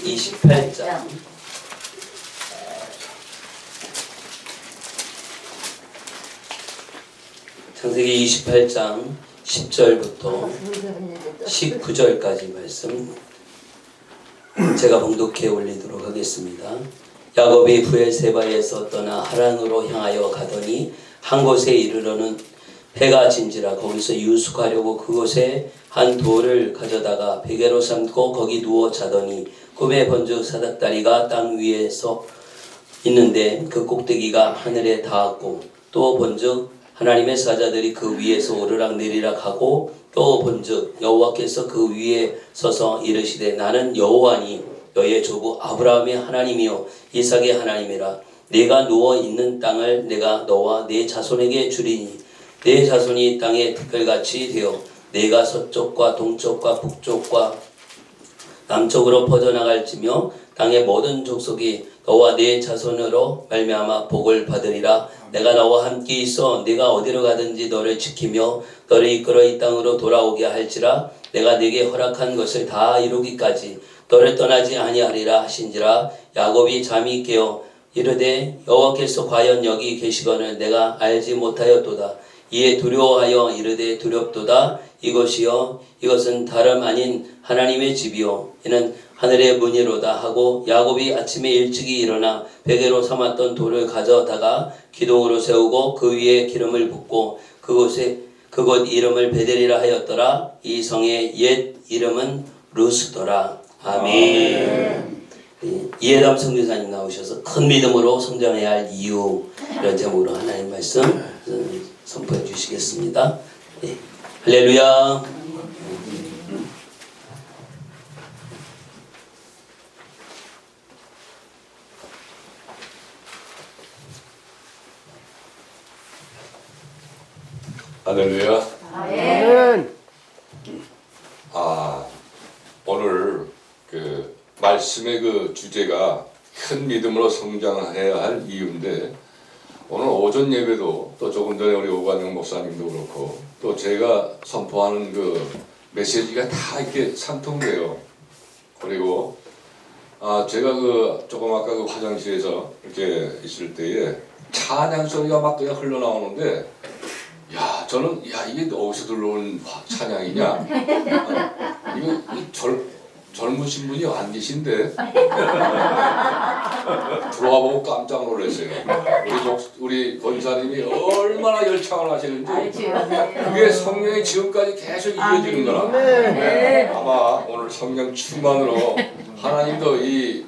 28장 창세기 28장 10절부터 19절까지 말씀 제가 봉독해 올리도록 하겠습니다. 야곱이 브엘세바에서 떠나 하란으로 향하여 가더니 한 곳에 이르러는 해가 진지라 거기서 유숙하려고 그곳에 한 돌을 가져다가 베개로 삼고 거기 누워 자더니 꿈에 본즉 사닥다리가 땅 위에서 있는데 그 꼭대기가 하늘에 닿았고 또 본즉 하나님의 사자들이 그 위에서 오르락 내리락 하고 또 본즉 여호와께서 그 위에 서서 이르시되 나는 여호와니 너의 조부 아브라함의 하나님이요 이삭의 하나님이라. 네가 누워 있는 땅을 내가 너와 네 자손에게 주리니 네 자손이 땅의 티끌같이 되어 네가 서쪽과 동쪽과 북쪽과 남쪽으로 퍼져나갈지며 땅의 모든 족속이 너와 네 자손으로 말미암아 복을 받으리라. 내가 너와 함께 있어 네가 어디로 가든지 너를 지키며 너를 이끌어 이 땅으로 돌아오게 할지라. 내가 네게 허락한 것을 다 이루기까지 너를 떠나지 아니하리라 하신지라. 야곱이 잠이 깨어 이르되 여호와께서 과연 여기 계시거늘 내가 알지 못하였도다. 이에 두려워하여 이르되 두렵도다. 이것이요 이것은 다름 아닌 하나님의 집이요 이는 하늘의 문이로다 하고 야곱이 아침에 일찍이 일어나 베개로 삼았던 돌을 가져다가 기둥으로 세우고 그 위에 기름을 붓고 그곳 이름을 베델이라 하였더라. 이 성의 옛 이름은 루스더라. 아멘. 이해담 선교사님 나오셔서 큰 믿음으로 성장해야 할 이유 이런 제목으로 하나님 말씀 선포해 주시겠습니다. 네. 할렐루야. 할렐루야. 아멘. 오늘 그 말씀의 그 주제가 큰 믿음으로 성장해야 할 이유인데 오늘 오전 예배도 또 조금 전에 우리 오관영 목사님도 그렇고 또 제가 선포하는 그 메시지가 다 이렇게 상통돼요. 그리고 제가 그 조금 아까 그 화장실에서 이렇게 있을 때에 찬양 소리가 막 그냥 흘러나오는데 저는 이게 어디서 들어온 찬양이냐? 이거 젊으신 분이 안 계신데 들어와 보고 깜짝 놀랐어요. 우리 권사님이 얼마나 열창을 하시는지 그게 성령이 지금까지 계속 이어지는 거라. 아마 오늘 성령 충만으로 하나님도 이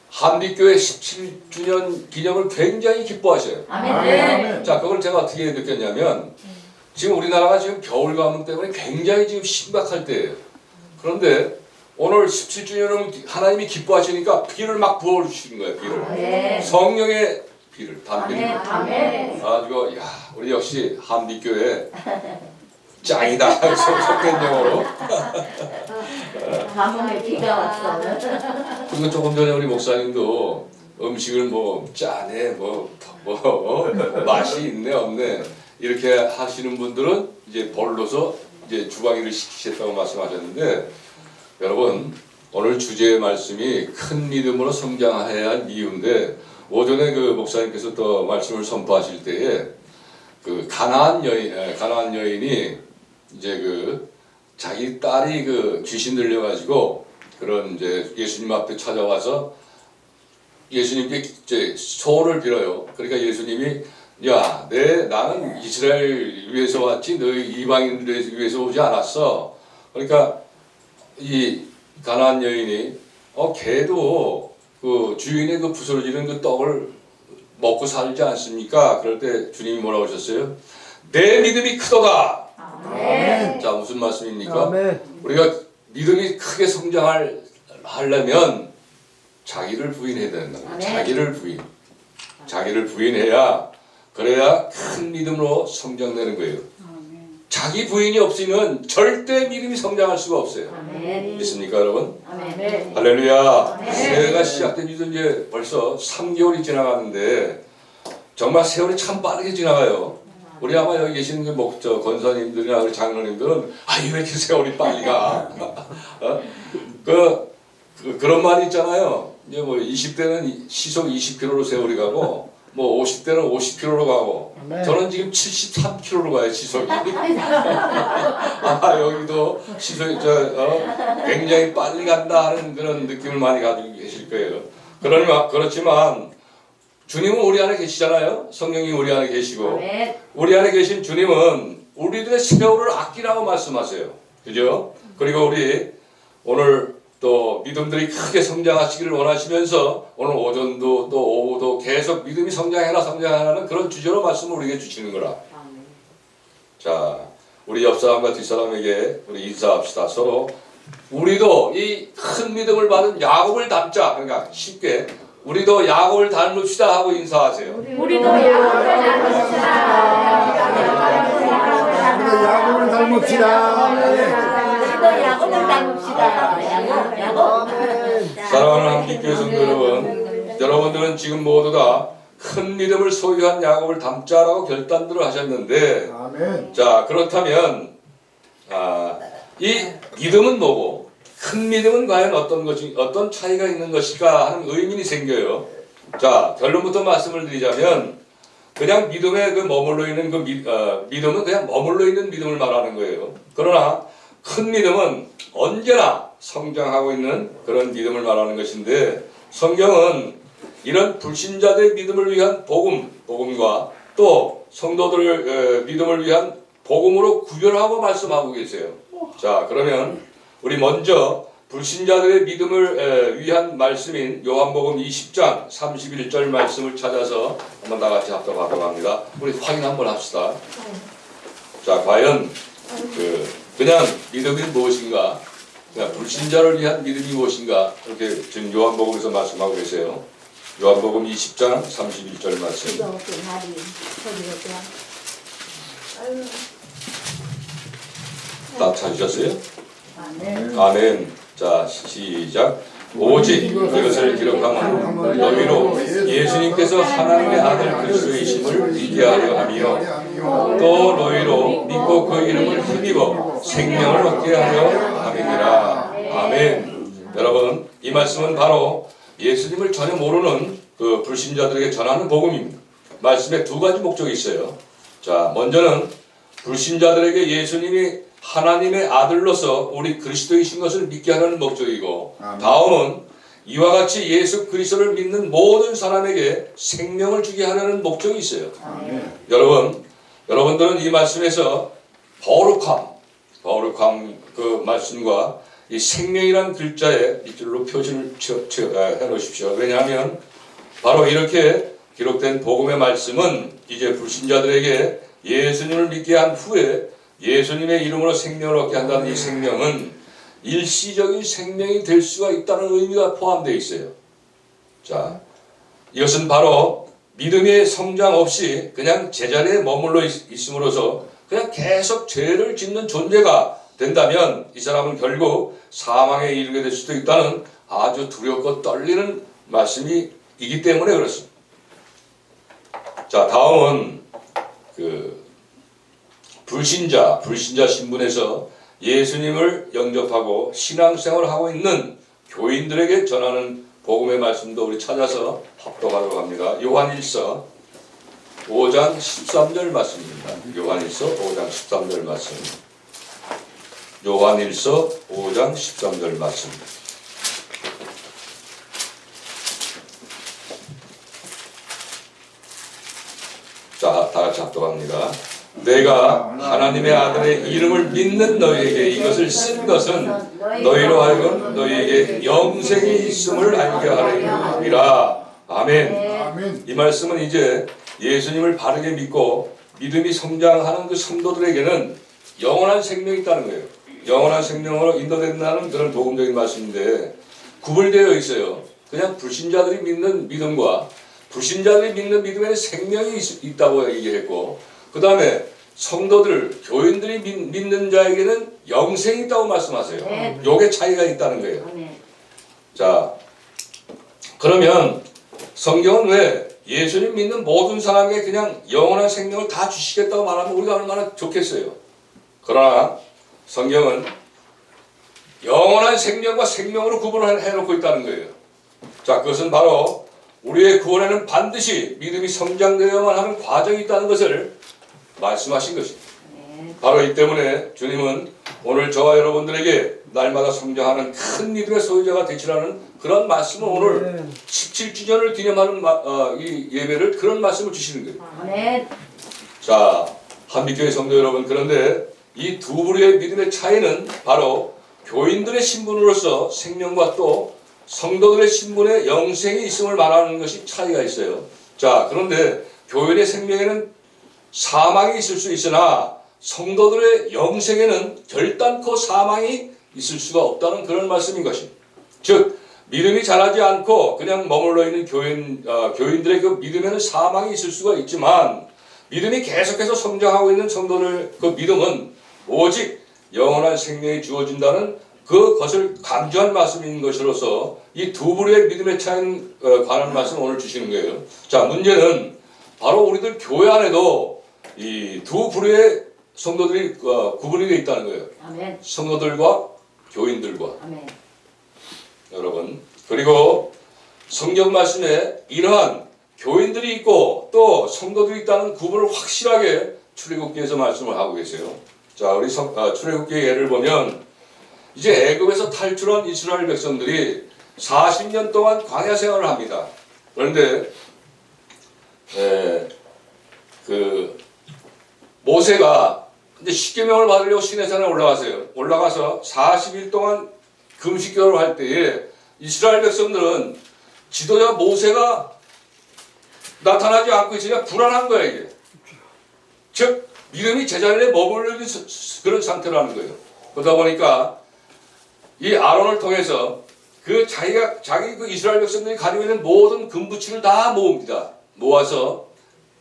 한빛교회 17주년 기념을 굉장히 기뻐하셔요. 아멘. 자, 그걸 제가 어떻게 느꼈냐면 지금 우리나라가 지금 겨울 가뭄 때문에 굉장히 지금 심각할 때예요. 그런데 오늘 17주년을 하나님이 기뻐하시니까 비를 막 부어주시는 거예요. 비를. 아멘. 성령의 비를, 단비를. 아멘. 그래가지고 우리 역시 한빛교회 짱이다. 속된 영어로. 가뭄에 비가 왔어. 그리고 조금 전에 우리 목사님도 음식을 뭐 짜네, 맛이 있네, 없네 이렇게 하시는 분들은 이제 벌로서 이제 주방일을 시키셨다고 말씀하셨는데 여러분 오늘 주제의 말씀이 큰 믿음으로 성장해야 할 이유인데 오전에 그 목사님께서 또 말씀을 선포하실 때에 그 가나안 여인이 이제 그 자기 딸이 그 귀신 들려가지고 그런 이제 예수님 앞에 찾아와서 예수님께 이제 소원을 빌어요. 그러니까 예수님이 나는 이스라엘 위해서 왔지 너희 이방인들 위해서 오지 않았어. 그러니까 이 가나안 여인이 걔도 그 주인의 그 부스러지는 그 떡을 먹고 살지 않습니까? 그럴 때 주님이 뭐라고 하셨어요? 내 믿음이 크도다. 아멘. 자, 무슨 말씀입니까? 아멘. 우리가 믿음이 크게 성장하려면 자기를 부인해야 된다. 아멘. 자기를 부인해야 그래야 큰 믿음으로 성장되는 거예요. 자기 부인이 없으면 절대 믿음이 성장할 수가 없어요. 아멘. 믿습니까, 여러분? 아멘. 할렐루야. 아멘. 새해가 시작된 지도 이제 벌써 3개월이 지나가는데 정말 세월이 참 빠르게 지나가요. 우리 아마 여기 계시는 권사님들이나 우리 장로님들은 왜 이렇게 세월이 빨리 가? 그런 말이 있잖아요. 이제 뭐 20대는 시속 20km로 세월이 가고 뭐 50대는 50km로 가고 저는 지금 73km로 가요 시속이. 아 여기도 시속이 굉장히 빨리 간다 하는 그런 느낌을 많이 가지고 계실 거예요. 그렇지만 주님은 우리 안에 계시잖아요. 성령이 우리 안에 계시고 우리 안에 계신 주님은 우리들의 세월을 아끼라고 말씀하세요. 그죠? 그리고 우리 오늘 또 믿음들이 크게 성장하시기를 원하시면서 오늘 오전도 또 오후도 계속 믿음이 성장하라는 그런 주제로 말씀을 우리에게 주시는 거라. 자, 우리 옆 사람과 뒷 사람에게 우리 인사합시다. 서로 우리도 이 큰 믿음을 받은 야곱을 닮자. 그러니까 쉽게 우리도 야곱을 닮읍시다 하고 인사하세요. 우리도 야곱을 닮읍시다. 야곱을 닮읍시다. 우리도 야곱을 닮읍시다. 야곱. 사랑하는 한빛교회 성도 여러분, 여러분들은 지금 모두 다 큰 믿음을 소유한 야곱을 닮자라고 결단들을 하셨는데, 아멘. 자 그렇다면 이 믿음은 뭐고 큰 믿음은 과연 어떤 차이가 있는 것일까 하는 의문이 생겨요. 자 결론부터 말씀을 드리자면 그냥 믿음에 머물러 있는 믿음은 그냥 머물러 있는 믿음을 말하는 거예요. 그러나 큰 믿음은 언제나 성장하고 있는 그런 믿음을 말하는 것인데 성경은 이런 불신자들의 믿음을 위한 복음과 또 성도들의 믿음을 위한 복음으로 구별하고 말씀하고 계세요. 자 그러면 우리 먼저 불신자들의 믿음을 위한 말씀인 요한복음 20장 31절 말씀을 찾아서 한번 다 같이 합독하도록 합니다. 우리 확인 한번 합시다. 자 과연 그냥 믿음이 무엇인가, 그냥 불신자를 위한 믿음이 무엇인가, 이렇게 지금 요한복음에서 말씀하고 계세요. 요한복음 20장 31절 말씀. 다 찾으셨어요? 아멘. 자 시작. 오직 이것을 기록하면 너희로 예수님께서 하나님의 아들 그리스도이심을 믿게 하려 하며 또 너희로 믿고 그 이름을 힘입어 생명을 얻게 하려 함이니라. 아멘. 여러분 이 말씀은 바로 예수님을 전혀 모르는 그 불신자들에게 전하는 복음입니다. 말씀에 두 가지 목적이 있어요. 자 먼저는 불신자들에게 예수님이 하나님의 아들로서 우리 그리스도이신 것을 믿게 하는 목적이고, 다음은 이와 같이 예수 그리스도를 믿는 모든 사람에게 생명을 주게 하려는 목적이 있어요. 여러분들은 이 말씀에서 거룩함 그 말씀과 이 생명이라는 글자에 밑줄로 표시를 해 놓으십시오. 왜냐하면 바로 이렇게 기록된 복음의 말씀은 이제 불신자들에게 예수님을 믿게 한 후에 예수님의 이름으로 생명을 얻게 한다는 이 생명은 일시적인 생명이 될 수가 있다는 의미가 포함되어 있어요. 자, 이것은 바로 믿음의 성장 없이 그냥 제자리에 머물러 있음으로써 그냥 계속 죄를 짓는 존재가 된다면 이 사람은 결국 사망에 이르게 될 수도 있다는 아주 두렵고 떨리는 말씀이 있기 때문에 그렇습니다. 자, 다음은 불신자 신분에서 예수님을 영접하고 신앙생활을 하고 있는 교인들에게 전하는 복음의 말씀도 우리 찾아서 합독하도록 합니다. 요한일서 5장 13절 말씀입니다. 요한일서 5장 13절 말씀. 요한일서 5장 13절 말씀. 자, 다 같이 합독합니다. 내가 하나님의 아들의 이름을 믿는 너희에게 이것을 쓴 것은 너희로 하여금 너희에게 영생이 있음을 알게 하리라. 아멘. 이 말씀은 이제 예수님을 바르게 믿고 믿음이 성장하는 그 성도들에게는 영원한 생명이 있다는 거예요. 영원한 생명으로 인도된다는 그런 복음적인 말씀인데 구분되어 있어요. 그냥 불신자들이 믿는 믿음과 불신자들이 믿는 믿음에는 생명이 있다고 얘기했고, 그 다음에 성도들, 교인들이 믿는 자에게는 영생이 있다고 말씀하세요. 요게 차이가 있다는 거예요. 자, 그러면 성경은 왜 예수님 믿는 모든 사람에게 그냥 영원한 생명을 다 주시겠다고 말하면 우리가 얼마나 좋겠어요. 그러나 성경은 영원한 생명과 생명으로 구분을 해놓고 있다는 거예요. 자, 그것은 바로 우리의 구원에는 반드시 믿음이 성장되어야만 하는 과정이 있다는 것을 말씀하신 것입니다. 바로 이 때문에 주님은 오늘 저와 여러분들에게 날마다 성장하는 큰 믿음의 소유자가 되시라는 그런 말씀을 오늘 17주년을 기념하는 이 예배를 그런 말씀을 주시는 거예요. 아멘. 자, 한빛교회 성도 여러분, 그런데 이 두 부류의 믿음의 차이는 바로 교인들의 신분으로서 생명과 또 성도들의 신분의 영생이 있음을 말하는 것이 차이가 있어요. 자, 그런데 교인의 생명에는 사망이 있을 수 있으나 성도들의 영생에는 결단코 사망이 있을 수가 없다는 그런 말씀인 것입니다. 즉, 믿음이 자라지 않고 그냥 머물러 있는 교인들의 그 믿음에는 사망이 있을 수가 있지만 믿음이 계속해서 성장하고 있는 성도들 그 믿음은 오직 영원한 생명이 주어진다는 그것을 강조한 말씀인 것으로서 이 두 부류의 믿음의 차이에 관한 말씀을 오늘 주시는 거예요. 자, 문제는 바로 우리들 교회 안에도 이 두 부류의 성도들이 구분이 되어 있다는 거예요. 아멘. 성도들과 교인들과. 아멘. 여러분, 그리고 성경 말씀에 이러한 교인들이 있고 또 성도들이 있다는 구분을 확실하게 출애굽기에서 말씀을 하고 계세요. 자, 우리 출애굽기의 예를 보면 이제 애굽에서 탈출한 이스라엘 백성들이 40년 동안 광야 생활을 합니다. 그런데 그 모세가 이제 십계명을 받으려고 시내산에 올라갔어요. 올라가서 40일 동안 금식교를 할 때에 이스라엘 백성들은 지도자 모세가 나타나지 않고 있으니까 불안한 거예요, 이게. 즉, 믿음이 제자리에 머물러 있는 그런 상태라는 거예요. 그러다 보니까 이 아론을 통해서 자기 그 이스라엘 백성들이 가지고 있는 모든 금부치를 다 모읍니다. 모아서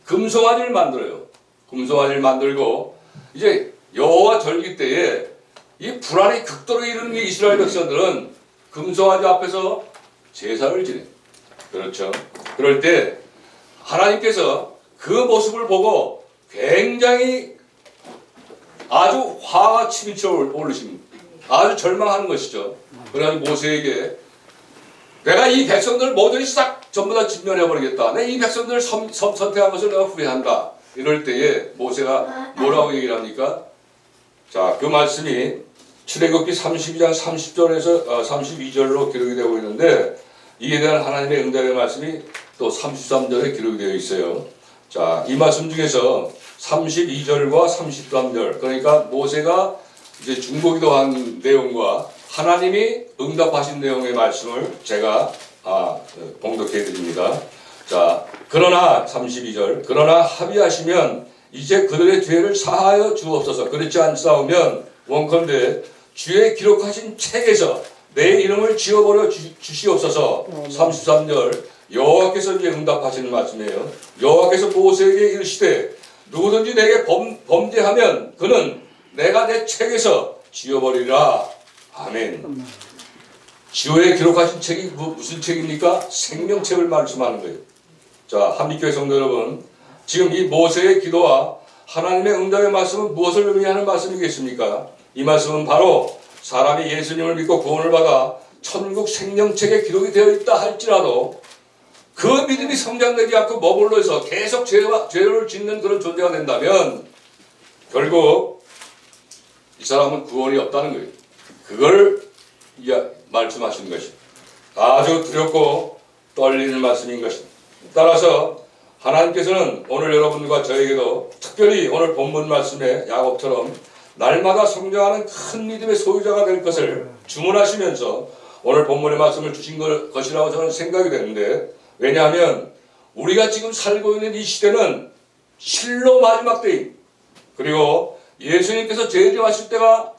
금송아지를 만들어요. 금송아지를 만들고 이제 여호와 절기 때에 이 불안이 극도로 이르는 이 이스라엘 백성들은 금송아지 앞에서 제사를 지내요. 그렇죠. 그럴 때 하나님께서 그 모습을 보고 굉장히 아주 화가 치밀쳐 오르십니다. 아주 절망하는 것이죠. 그래가지고 모세에게 내가 이 백성들을 모조리 싹 전부 다 진멸해버리겠다. 내가 이 백성들을 선택한 것을 내가 후회한다. 이럴 때에 모세가 뭐라고 얘기를 합니까? 자, 그 말씀이 출애굽기 32장 30절에서 32절로 기록이 되고 있는데 이에 대한 하나님의 응답의 말씀이 또 33절에 기록이 되어 있어요. 자, 이 말씀 중에서 32절과 33절, 그러니까 모세가 이제 중보기도한 내용과 하나님이 응답하신 내용의 말씀을 제가 봉독해 드립니다. 자, 그러나 32절, 그러나 합의하시면 이제 그들의 죄를 사하여 주옵소서. 그렇지 않사오면 원컨대 주의 기록하신 책에서 내 이름을 지워버려 주시옵소서. 33절, 여호와께서 이제 응답하시는 말씀이에요. 여호와께서 모세에게 이르시되 누구든지 내게 범죄하면 그는 내가 내 책에서 지워버리라. 아멘. 지호에 기록하신 책이 무슨 책입니까? 생명책을 말씀하는 거예요. 자, 한빛교회 성도 여러분, 지금 이 모세의 기도와 하나님의 응답의 말씀은 무엇을 의미하는 말씀이겠습니까? 이 말씀은 바로 사람이 예수님을 믿고 구원을 받아 천국 생명책에 기록이 되어 있다 할지라도 그 믿음이 성장되지 않고 머물러서 계속 죄를 짓는 그런 존재가 된다면 결국 이 사람은 구원이 없다는 거예요. 그걸 말씀하시는 것입니다. 아주 두렵고 떨리는 말씀인 것입니다. 따라서 하나님께서는 오늘 여러분과 저에게도 특별히 오늘 본문 말씀에 야곱처럼 날마다 성장하는 큰 믿음의 소유자가 될 것을 주문하시면서 오늘 본문의 말씀을 주신 것이라고 저는 생각이 되는데, 왜냐하면 우리가 지금 살고 있는 이 시대는 실로 마지막 때입니다. 그리고 예수님께서 재림하실 때가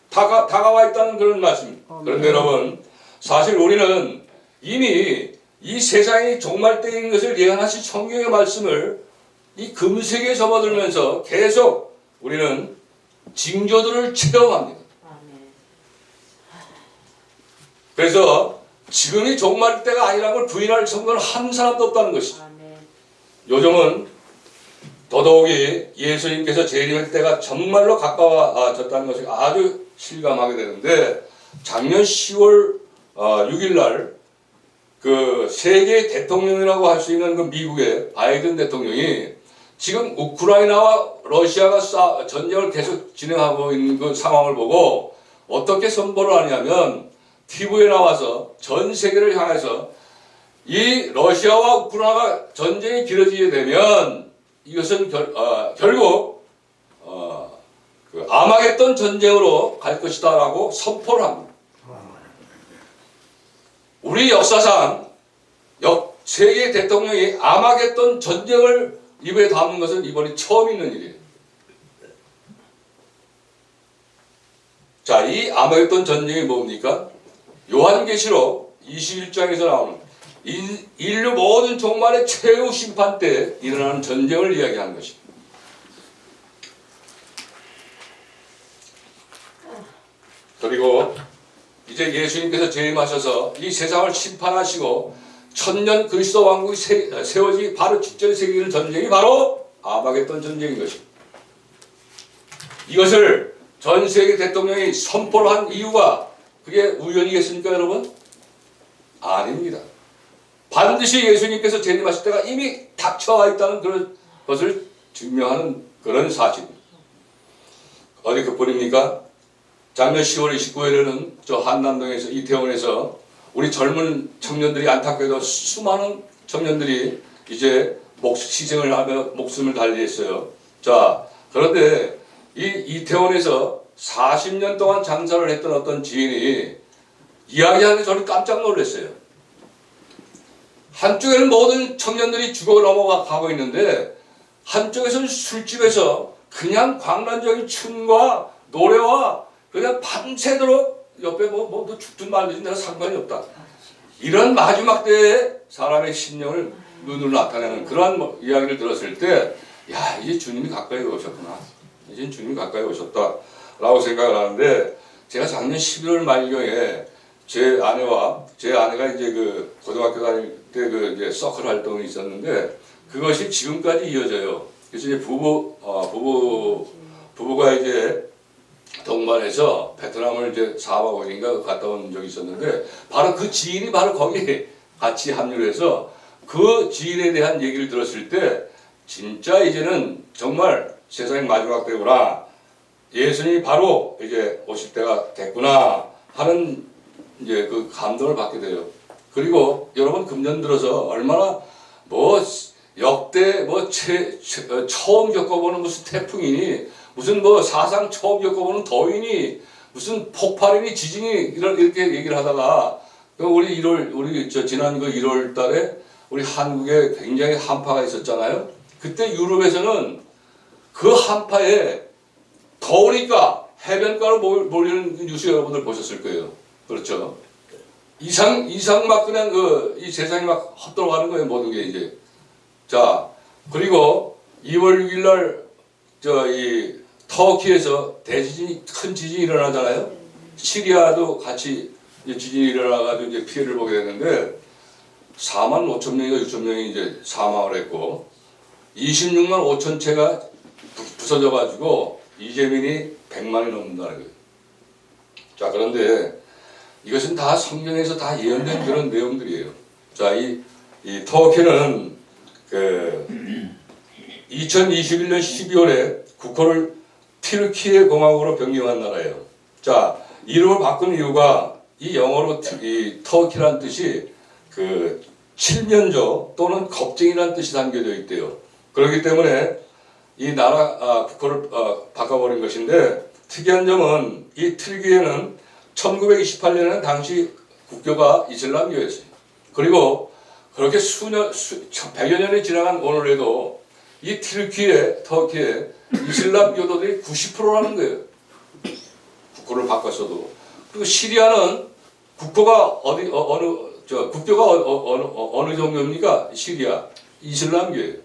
다가와 있다는 그런 말씀입니다. 그런데 여러분, 사실 우리는 이미 이 세상이 종말 때인 것을 예언하신 성경의 말씀을 이 금세기에 접어들면서 계속 우리는 징조들을 체험합니다. 그래서 지금이 종말 때가 아니라는 걸 부인할 성도는 한 사람도 없다는 것이죠. 요즘은 더더욱이 예수님께서 재림할 때가 정말로 가까워졌다는 것을 아주 실감하게 되는데, 작년 10월 6일 날 그 세계 대통령이라고 할 수 있는 그 미국의 바이든 대통령이 지금 우크라이나와 러시아가 전쟁을 계속 진행하고 있는 그 상황을 보고 어떻게 선포를 하냐면 TV에 나와서 전 세계를 향해서 이 러시아와 우크라이나가 전쟁이 길어지게 되면 이것은 결국 그 아마겟돈 전쟁으로 갈 것이다라고 선포를 합니다. 우리 역사상 세계 대통령이 아마겟돈 전쟁을 입에 담는 것은 이번이 처음 있는 일이에요. 자, 이 아마겟돈 전쟁이 뭡니까? 요한계시록 21장에서 나오는 인류 모든 종말의 최후 심판 때 일어나는 전쟁을 이야기하는 것입니다. 그리고 이제 예수님께서 재림하셔서 이 세상을 심판하시고 천년 그리스도 왕국이 세워지기 바로 직전에 생기는 전쟁이 바로 아마겟돈 전쟁인 것입니다. 이것을 전 세계 대통령이 선포를 한 이유가 그게 우연이겠습니까, 여러분? 아닙니다. 반드시 예수님께서 재림하실 때가 이미 닥쳐와 있다는 그런 것을 증명하는 그런 사실입니다. 어디 그뿐입니까? 작년 10월 29일에는 저 한남동에서 이태원에서 우리 젊은 청년들이 안타깝게도 수많은 청년들이 이제 희생을 하며 목숨을 달리했어요. 자, 그런데 이 이태원에서 40년 동안 장사를 했던 어떤 지인이 이야기하는데 저는 깜짝 놀랐어요. 한쪽에는 모든 청년들이 죽어 넘어가고 있는데 한쪽에서는 술집에서 그냥 광란적인 춤과 노래와 그냥 밤새도록 옆에 뭐 죽든 말든 내가 상관이 없다. 이런 마지막 때에 사람의 심령을 눈으로 나타내는 그러한 이야기를 들었을 때, 야, 이제 주님이 가까이 오셨구나. 이제 주님이 가까이 오셨다라고 생각을 하는데, 제가 작년 11월 말경에 제 아내가 이제 그 고등학교 다닐 때 그 이제 서클 활동이 있었는데 그것이 지금까지 이어져요. 그래서 이제 부부가 이제 동반해서 베트남을 이제 4박 5일인가 갔다 온 적이 있었는데 바로 그 지인이 바로 거기에 같이 합류를 해서 그 지인에 대한 얘기를 들었을 때 진짜 이제는 정말 세상의 마지막 때구나. 예수님이 바로 이제 오실 때가 됐구나 하는 이제 그 감동을 받게 돼요. 그리고 여러분 금년 들어서 얼마나 뭐 역대 뭐 처음 겪어보는 무슨 태풍이니 무슨 뭐 사상 처음 겪어보는 더위니 무슨 폭발이니 지진이 이렇게 얘기를 하다가 우리 지난 그 1월 달에 우리 한국에 굉장히 한파가 있었잖아요. 그때 유럽에서는 그 한파에 더우니까 해변가로 몰리는 뉴스 여러분들 보셨을 거예요. 그렇죠? 이상 막 그냥 이 세상이 막 헛돌아가는 거예요. 모든 게 이제. 자, 그리고 2월 6일 날 이 터키에서 대지진이 큰 지진이 일어나잖아요. 시리아도 같이 지진이 일어나가지고 이제 피해를 보게 됐는데 4만 5천 명인가 6천 명이 이제 사망을 했고 26만 5천 채가 부서져가지고 이재민이 100만이 넘는다는 거예요. 자, 그런데 이것은 다 성경에서 다 예언된 그런 내용들이에요. 자, 이 터키는 2021년 12월에 국호를 튀르키예 공화국으로 변경한 나라예요. 자, 이름을 바꾼 이유가 이 영어로 이 터키란 뜻이 그 칠면조 또는 겁쟁이라는 뜻이 담겨져 있대요. 그렇기 때문에 이 나라 국호를 바꿔버린 것인데 특이한 점은 이 튀르키예는 1928년에는 당시 국교가 이슬람교였어요. 그리고 그렇게 100여 년이 지나간 오늘에도 이 터키에 이슬람 교도들이 90%라는 거예요. 국호를 바꿨어도. 그리고 시리아는 국교가 어느 종교입니까? 시리아 이슬람교예요.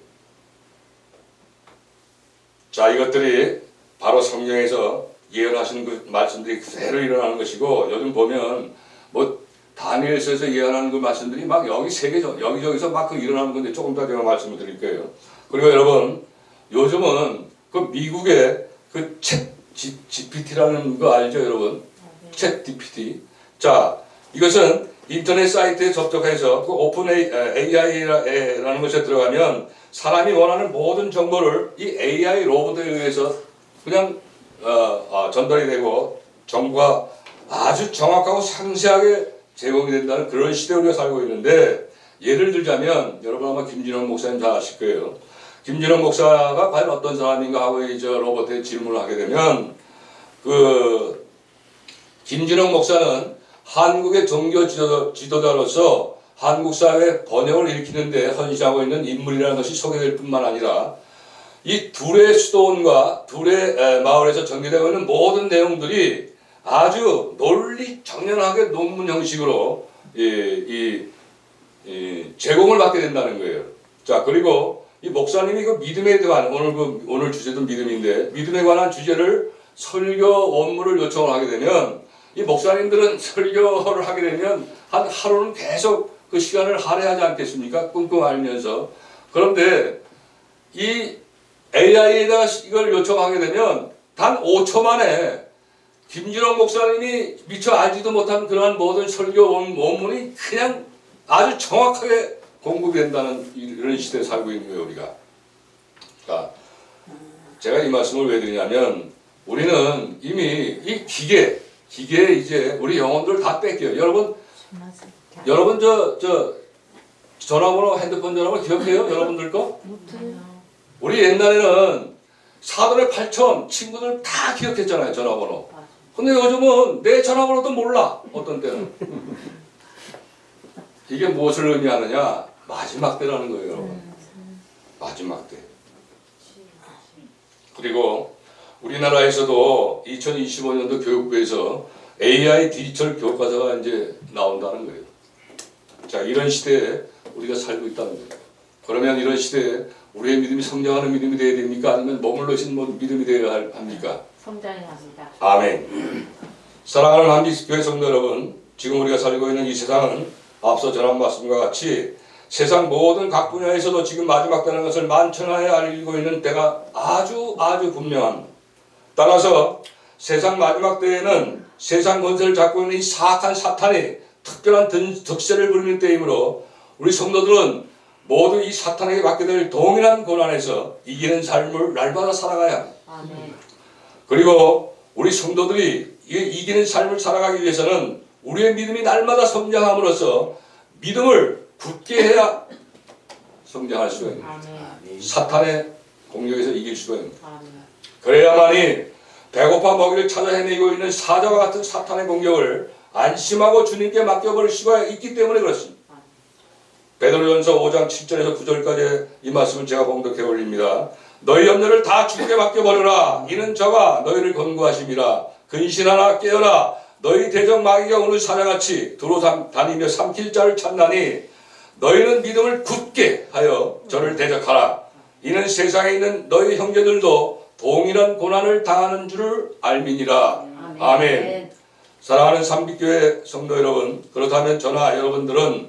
자, 이것들이 바로 성경에서 예언하신 그 말씀들이 그대로 일어나는 것이고 요즘 보면 뭐 다니엘서에서 예언하는 그 말씀들이 막 여기저기서 막 일어나는 건데 조금 더 제가 말씀을 드릴 거예요. 그리고 여러분 요즘은 그 미국의 그 챗 GPT라는 거 알죠, 여러분? 챗 GPT. 자, 이것은 인터넷 사이트에 접속해서 그 오픈 AI라는 것에 들어가면 사람이 원하는 모든 정보를 이 AI 로봇에 의해서 그냥 전달이 되고 정보가 아주 정확하고 상세하게 제공이 된다는 그런 시대에 우리가 살고 있는데, 예를 들자면 여러분 아마 김진영 목사님 잘 아실 거예요. 김진영 목사가 과연 어떤 사람인가 하고 이 로봇에 질문을 하게 되면, 그 김진영 목사는 한국의 종교 지도자로서 한국 사회 번영을 일으키는데 헌신하고 있는 인물이라는 것이 소개될 뿐만 아니라 이 둘의 수도원과 둘의 마을에서 전개되고 있는 모든 내용들이 아주 논리 정연하게 논문 형식으로 제공을 받게 된다는 거예요. 자, 그리고 이 목사님이 그 믿음에 대한 오늘 주제도 믿음인데, 믿음에 관한 주제를 설교 원문을 요청을 하게 되면 이 목사님들은 설교를 하게 되면 한 하루는 계속 그 시간을 할애하지 않겠습니까? 끙끙 앓으면서. 그런데 이 AI에다가 이걸 요청하게 되면 단 5초 만에 김진영 목사님이 미처 알지도 못한 그러한 모든 설교 원문이 그냥 아주 정확하게 공급된다는 이런 시대에 살고 있는 거예요, 우리가. 자, 제가 이 말씀을 왜 드리냐면, 우리는 이미 이 기계에 이제 우리 영혼들을 다 뺏겨요. 여러분 저 전화번호, 핸드폰 전화번호 기억해요? 여러분들 거? 우리 옛날에는 사돈의 8천 친구들 다 기억했잖아요, 전화번호. 근데 요즘은 내 전화번호도 몰라, 어떤 때는. 이게 무엇을 의미하느냐? 마지막 때라는 거예요, 여러분. 마지막 때. 그리고 우리나라에서도 2025년도 교육부에서 AI 디지털 교과서가 이제 나온다는 거예요. 자, 이런 시대에 우리가 살고 있다는 거예요. 그러면 이런 시대에 우리의 믿음이 성장하는 믿음이 되어야 됩니까? 아니면 머물러 있는 믿음이 되어야 합니까? 성장해야 합니다. 아멘. 사랑하는 한빛교회 성도 여러분, 지금 우리가 살고 있는 이 세상은 앞서 전한 말씀과 같이 세상 모든 각 분야에서도 지금 마지막 때라는 것을 만천하에 알리고 있는 때가 아주 분명합니다. 따라서 세상 마지막 때에는 세상 권세를 잡고 있는 이 사악한 사탄이 특별한 득세를 부리는 때이므로 우리 성도들은 모두 이 사탄에게 받게 될 동일한 고난에서 이기는 삶을 날마다 살아가야 합니다. 아멘. 그리고 우리 성도들이 이기는 삶을 살아가기 위해서는 우리의 믿음이 날마다 성장함으로써 믿음을 굳게 해야 성장할 수가 있습니다. 아멘. 사탄의 공격에서 이길 수가 있습니다. 아멘. 그래야만이 배고파 먹이를 찾아 헤매고 있는 사자와 같은 사탄의 공격을 안심하고 주님께 맡겨버릴 수가 있기 때문에 그렇습니다. 베드로전서 5장 7절에서 9절까지 이 말씀을 제가 봉독해 올립니다. 너희 염려를 다 주님께 맡겨버려라. 이는 저가 너희를 권고하심이라. 근신하라, 깨어라. 너희 대적 마귀가 오늘 사자같이 두루 다니며 삼킬 자를 찾나니 너희는 믿음을 굳게 하여 저를 대적하라. 이는 세상에 있는 너희 형제들도 동일한 고난을 당하는 줄을 알미니라. 아멘. 사랑하는 삼빛교회 성도 여러분, 그렇다면 저나 여러분들은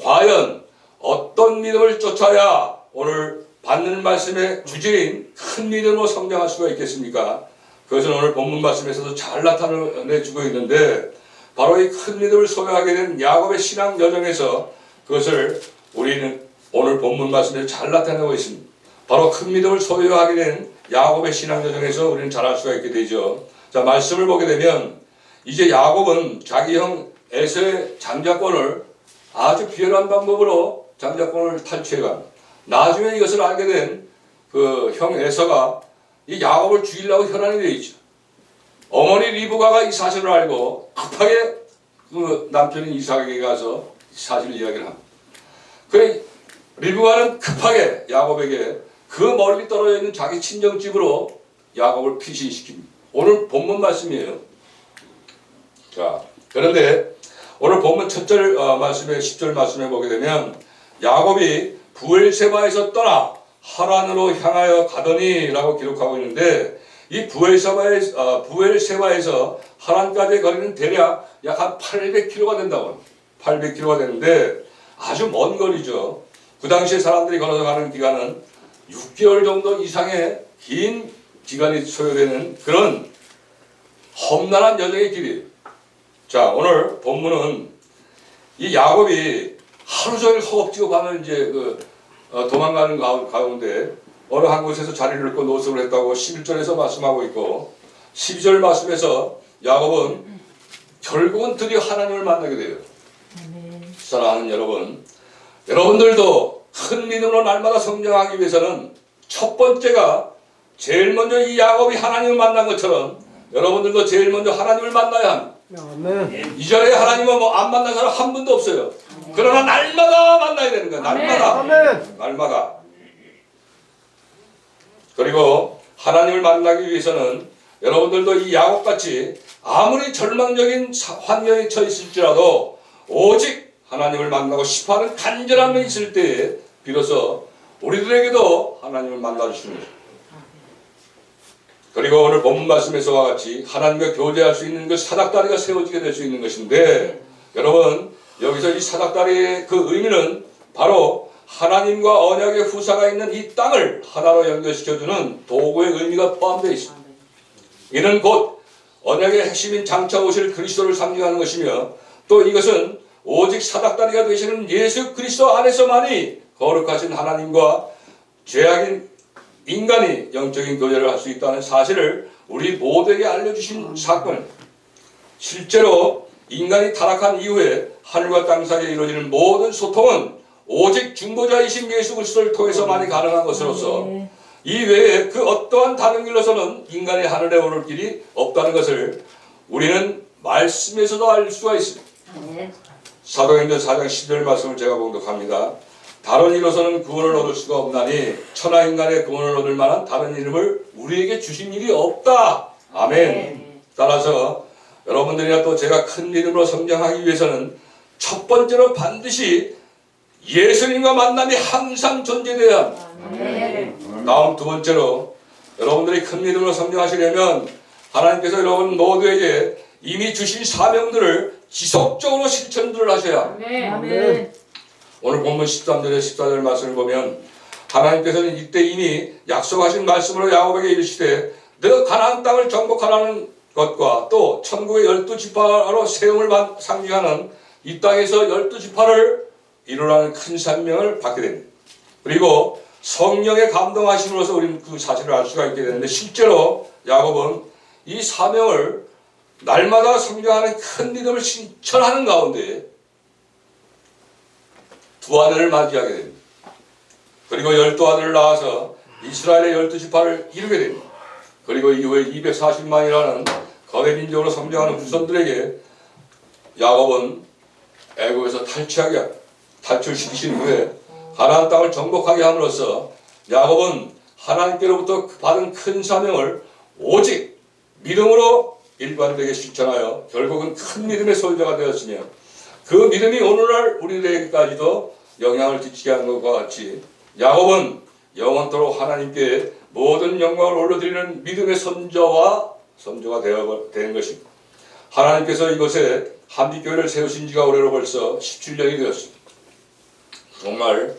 과연 어떤 믿음을 쫓아야 오늘 받는 말씀의 주제인 큰 믿음으로 성장할 수가 있겠습니까? 그것은 오늘 본문 말씀에서도 잘 나타내주고 있는데, 바로 이 큰 믿음을 소유하게 된 야곱의 신앙 여정에서 그것을 우리는 오늘 본문 말씀에서 잘 나타내고 있습니다. 바로 큰 믿음을 소유하게 된 야곱의 신앙 여정에서 우리는 잘할 수가 있게 되죠. 자, 말씀을 보게 되면 이제 야곱은 자기 형 에서의 장자권을 아주 비열한 방법으로 장자권을 탈취해갑니다. 나중에 이것을 알게 된 그 형 에서가 이 야곱을 죽이려고 혈안이 되어 있죠. 어머니 리브가가 이 사실을 알고 급하게 그 남편인 이삭에게 가서 사실을 이야기를 합니다. 그래 리브가는 급하게 야곱에게 그 멀리 떨어져 있는 자기 친정집으로 야곱을 피신시킵니다. 오늘 본문 말씀이에요. 자, 그런데 오늘 본문 첫절 말씀에 10절 말씀에 보게 되면 야곱이 부엘세바에서 떠나 하란으로 향하여 가더니 라고 기록하고 있는데, 이 부엘세바에서 하란까지의 거리는 대략 약 한 800km가 된다고 합니다. 800km가 되는데 아주 먼 거리죠. 그 당시에 사람들이 걸어서 가는 기간은 6개월 정도 이상의 긴 기간이 소요되는 그런 험난한 여정의 길이에요. 자, 오늘 본문은 이 야곱이 하루 종일 허겁지겁 하는 이제 도망가는 가운데 어느 한 곳에서 자리를 잃고 노숙을 했다고 11절에서 말씀하고 있고 12절 말씀에서 야곱은 결국은 드디어 하나님을 만나게 돼요. 사랑하는 여러분, 여러분들도 큰 믿음으로 날마다 성장하기 위해서는 첫 번째가 제일 먼저 이 야곱이 하나님을 만난 것처럼 여러분들도 제일 먼저 하나님을 만나야 합니다. 이전에 하나님은 뭐 안 만난 사람 한 분도 없어요. 그러나 날마다 만나야 되는 거야. 날마다. 그리고 하나님을 만나기 위해서는 여러분들도 이 야곱같이 아무리 절망적인 환경에 처했을지라도 오직 하나님을 만나고 싶어하는 간절함이 있을 때에 비로소 우리들에게도 하나님을 만나주시는 거죠. 그리고 오늘 본문 말씀에서와 같이 하나님과 교제할 수 있는 그 사닥다리가 세워지게 될 수 있는 것인데, 여러분 여기서 이 사닥다리의 그 의미는 바로 하나님과 언약의 후사가 있는 이 땅을 하나로 연결시켜주는 도구의 의미가 포함되어 있습니다. 이는 곧 언약의 핵심인 장차 오실 그리스도를 상징하는 것이며, 또 이것은 오직 사닥다리가 되시는 예수 그리스도 안에서만이 거룩하신 하나님과 죄악인 인간이 영적인 교제를 할 수 있다는 사실을 우리 모두에게 알려주신 사건입니다. 실제로 인간이 타락한 이후에 하늘과 땅 사이에 이루어지는 모든 소통은 오직 중보자이신 예수 그리스도를 통해서만이 가능한 것으로서 이 외에 그 어떠한 다른 길로서는 인간이 하늘에 오를 길이 없다는 것을 우리는 말씀에서도 알 수가 있습니다. 사도행전 4장 10절 말씀을 제가 봉독합니다. 다른 이로서는 구원을 얻을 수가 없나니 천하 인간의 구원을 얻을 만한 다른 이름을 우리에게 주신 일이 없다. 아멘. 따라서 여러분들이나 또 제가 큰 믿음으로 성장하기 위해서는 첫 번째로 반드시 예수님과 만남이 항상 존재되어야 합니다. 다음 두 번째로 여러분들이 큰 믿음으로 성장하시려면 하나님께서 여러분 모두에게 이미 주신 사명들을 지속적으로 실천들을 하셔야 합니다. 오늘 본문 13절에 14절 말씀을 보면 하나님께서는 이때 이미 약속하신 말씀으로 야곱에게 이르시되 너 가나안 땅을 정복하라는 것과 또 천국의 12지파로 세움을 상징하는 이 땅에서 12지파를 이루라는 큰 사명을 받게 됩니다. 그리고 성령의 감동하심으로써 우리는 그 사실을 알 수가 있게 되는데, 실제로 야곱은 이 사명을 날마다 성장하는 큰 믿음을 실천하는 가운데 두 아들을 맞이하게 됩니다. 그리고 12아들을 낳아서 이스라엘의 12지파를 이루게 됩니다. 그리고 이후에 240만이라는 거대 민족으로 성장하는 후손들에게 야곱은 애국에서 탈출시키신 후에 가나안 땅을 정복하게 함으로써 야곱은 하나님께로부터 받은 큰 사명을 오직 믿음으로 일관되게 실천하여 결국은 큰 믿음의 소유자가 되었으며, 그 믿음이 오늘날 우리들에게까지도 영향을 끼치게 하는 것과 같이 야곱은 영원토록 하나님께 모든 영광을 올려드리는 믿음의 선조가 되는 것입니다. 하나님께서 이곳에 한빛교회를 세우신 지가 올해로 벌써 17년이 되었습니다. 정말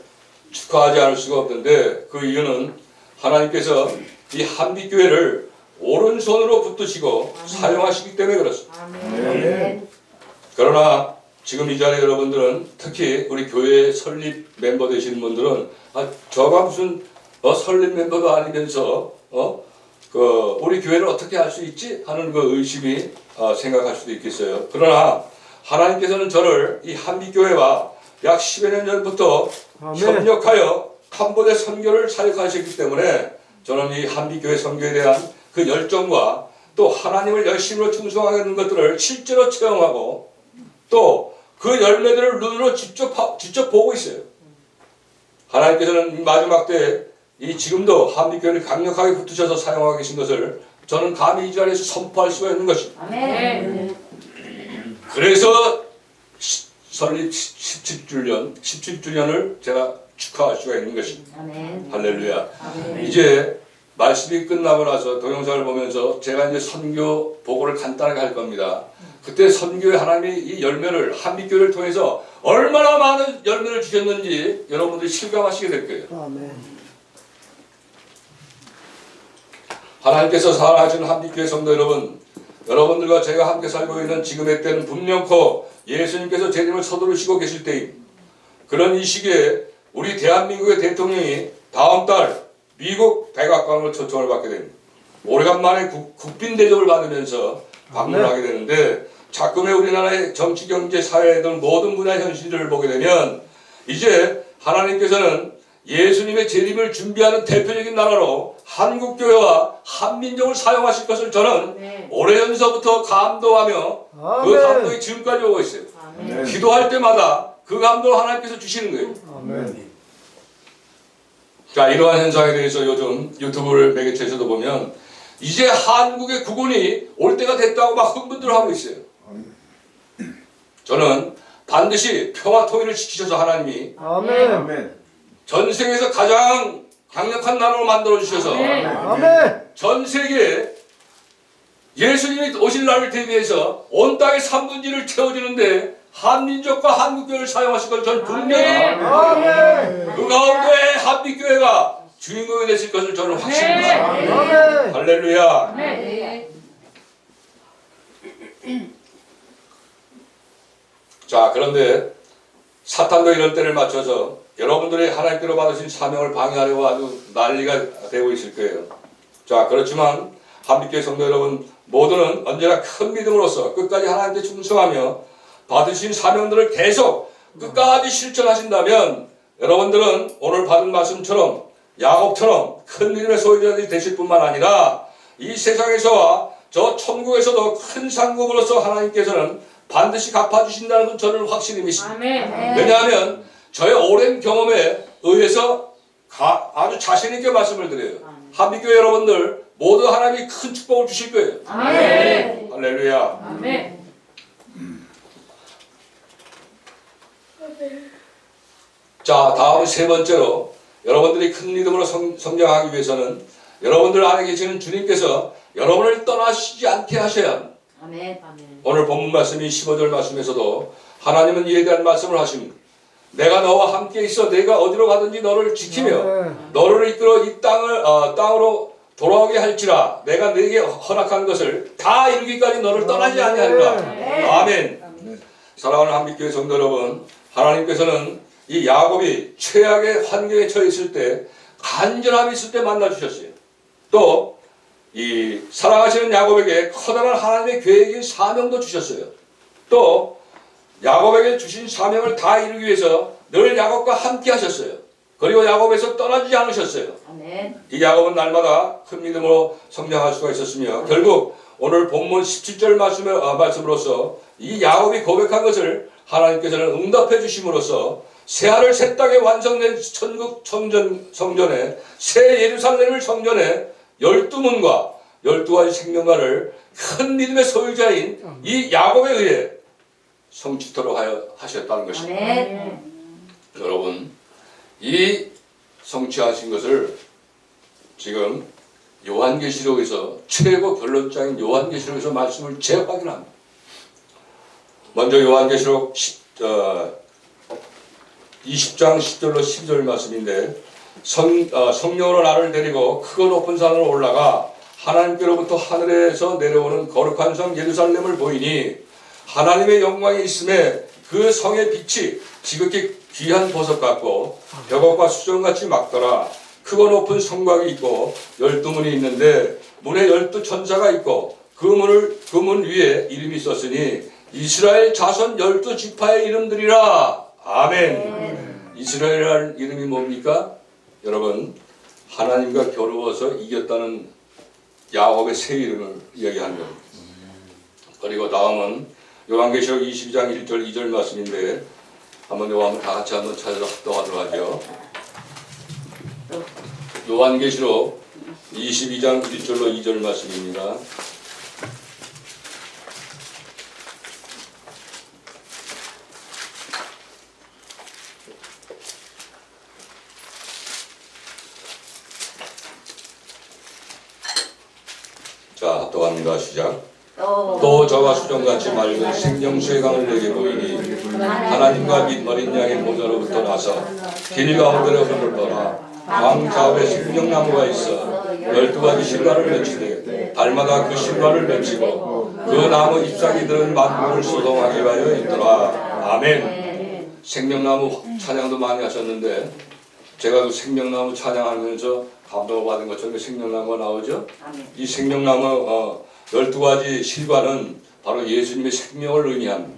축하하지 않을 수가 없는데, 그 이유는 하나님께서 이 한빛교회를 오른손으로 붙드시고 사용하시기 때문에 그렇습니다. 그러나 지금 이 자리에 여러분들은, 특히 우리 교회 설립 멤버 되시는 분들은 저가 무슨 설립 멤버도 아니면서 우리 교회를 어떻게 할 수 있지? 하는 그 의심이 생각할 수도 있겠어요. 그러나 하나님께서는 저를 이 한빛교회와 약 10여 년 전부터 협력하여 캄보디아 선교를 사역하셨기 때문에 저는 이 한빛교회 선교에 대한 그 열정과 또 하나님을 열심으로 충성하는 것들을 실제로 체험하고 또 그 열매들을 눈으로 직접 보고 있어요. 하나님께서는 마지막 때 이 지금도 한빛교회를 강력하게 붙으셔서 사용하고 계신 것을 저는 감히 이 자리에서 선포할 수가 있는 것입니다. 아멘. 그래서 설립 17주년을 제가 축하할 수가 있는 것입니다. 아멘. 할렐루야. 아멘. 이제 말씀이 끝나고 나서 동영상을 보면서 제가 이제 선교 보고를 간단하게 할 겁니다. 그때 선교의 하나님이 이 열매를, 한빛교회를 통해서 얼마나 많은 열매를 주셨는지 여러분들이 실감하시게 될 거예요. 하나님께서 사랑하시는 한빛교회 성도 여러분, 여러분들과 제가 함께 살고 있는 지금의 때는 분명코 예수님께서 재림을 서두르시고 계실 때임. 그런 이 시기에 우리 대한민국의 대통령이 다음 달 미국 백악관으로 초청을 받게 됩니다. 오래간만에 국빈 대접을 받으면서 방문을 하게 되는데, 자금의 우리나라의 정치, 경제, 사회 등 모든 분야의 현실을 보게 되면 이제 하나님께서는 예수님의 재림을 준비하는 대표적인 나라로 한국교회와 한민족을 사용하실 것을 저는 오래전서부터 감도하며 그 감동이 지금까지 오고 있어요. 기도할 때마다 그 감동을 하나님께서 주시는 거예요. 자, 이러한 현상에 대해서 요즘 유튜브를 매개체에서도 보면 이제 한국의 국군이 올 때가 됐다고 막 흥분들 하고 있어요. 저는 반드시 평화 통일을 지키셔서 하나님이 전 세계에서 가장 강력한 나라로 만들어 주셔서 전 세계에 예수님이 오실 날을 대비해서 온 땅의 3분지를 채워주는데 한민족과 한국교회를 사용하실 걸 저는 분명히 그 가운데 한빛교회가 주인공이 되실 것을 저는 확신합니다. 할렐루야. 자, 그런데 사탄도 이런 때를 맞춰서 여러분들이 하나님께로 받으신 사명을 방해하려고 아주 난리가 되고 있을 거예요. 자, 그렇지만 한빛교회 성도 여러분 모두는 언제나 큰 믿음으로써 끝까지 하나님께 충성하며 받으신 사명들을 계속 끝까지 실천하신다면 여러분들은 오늘 받은 말씀처럼 야곱처럼 큰 믿음의 소유자들이 되실 뿐만 아니라 이 세상에서와 저 천국에서도 큰 상급으로서 하나님께서는 반드시 갚아주신다는 건 저는 확신이 믿습니다. 왜냐하면 저의 오랜 경험에 의해서 아주 자신있게 말씀을 드려요. 한빛교회 여러분들 모두 하나님이 큰 축복을 주실 거예요. 할렐루야. 자, 다음 세 번째로 여러분들이 큰 믿음으로 성장하기 위해서는 여러분들 안에 계시는 주님께서 여러분을 떠나시지 않게 하셔야 합니다. 오늘 본문 말씀이 15절 말씀에서도 하나님은 이에 대한 말씀을 하십니다. 내가 너와 함께 있어 내가 어디로 가든지 너를 지키며 너를 이끌어 이 땅으로 돌아오게 할지라 내가 네게 허락한 것을 다 이루기까지 너를 떠나지 아니하리라. 아멘. 사랑하는 한빛교회 성도 여러분, 하나님께서는 이 야곱이 최악의 환경에 처해 있을 때 간절함이 있을 때 만나 주셨어요. 또 이 사랑하시는 야곱에게 커다란 하나님의 계획인 사명도 주셨어요. 또 야곱에게 주신 사명을 다 이루기 위해서 늘 야곱과 함께 하셨어요. 그리고 야곱에서 떠나지 않으셨어요. 이 야곱은 날마다 큰 믿음으로 성장할 수가 있었으며 결국 오늘 본문 17절 말씀으로서 이 야곱이 고백한 것을 하나님께서는 응답해 주심으로써 새하늘 새 땅에 완성된 천국 성전에 새 예루살렘을 성전에 12문과 12가지 생명과를 큰 믿음의 소유자인 이 야곱에 의해 성취토록 하셨다는 것입니다. 여러분, 이 성취하신 것을 지금 요한계시록에서 최고 결론장인 요한계시록에서 말씀을 재확인합니다. 먼저 요한계시록 20장 10절로 12절 말씀인데 성령으로 나를 데리고 크고 높은 산으로 올라가 하나님께로부터 하늘에서 내려오는 거룩한 성 예루살렘을 보이니 하나님의 영광이 있음에 그 성의 빛이 지극히 귀한 보석 같고 벽옥과 수정같이 막더라. 크고 높은 성곽이 있고 12문이 있는데 문에 12천사가 있고 그 문 위에 이름이 썼으니 이스라엘 자손 12지파의 이름들이라. 아멘. 이스라엘이라는 이름이 뭡니까? 여러분, 하나님과 겨루어서 이겼다는 야곱의 새 이름을 이야기하는 겁니다. 그리고 다음은 요한계시록 22장 1절 2절 말씀인데 한번 다 같이 한번 찾아서 합독하도록 하죠. 요한계시록 22장 1절로 2절 말씀입니다. 자, 합독합니다. 시작. 또 저가 수정같이 맑은 생명수의 강을 내게 보이니 하나님과 및 어린 양의 보좌로부터 나서 길 가운데로 흐르더라. 강 좌우에 생명나무가 있어 12가지 실과를 맺히되 달마다 그 실과를 맺히고 그 나무 잎사귀들은 만국을 소동하게 하여 있더라. 아멘. 생명나무 찬양도 많이 하셨는데 제가 그 생명나무 찬양하면서 감동을 받은 것처럼 생명나무가 나오죠. 이 생명나무 12가지 실과는 바로 예수님의 생명을 의미한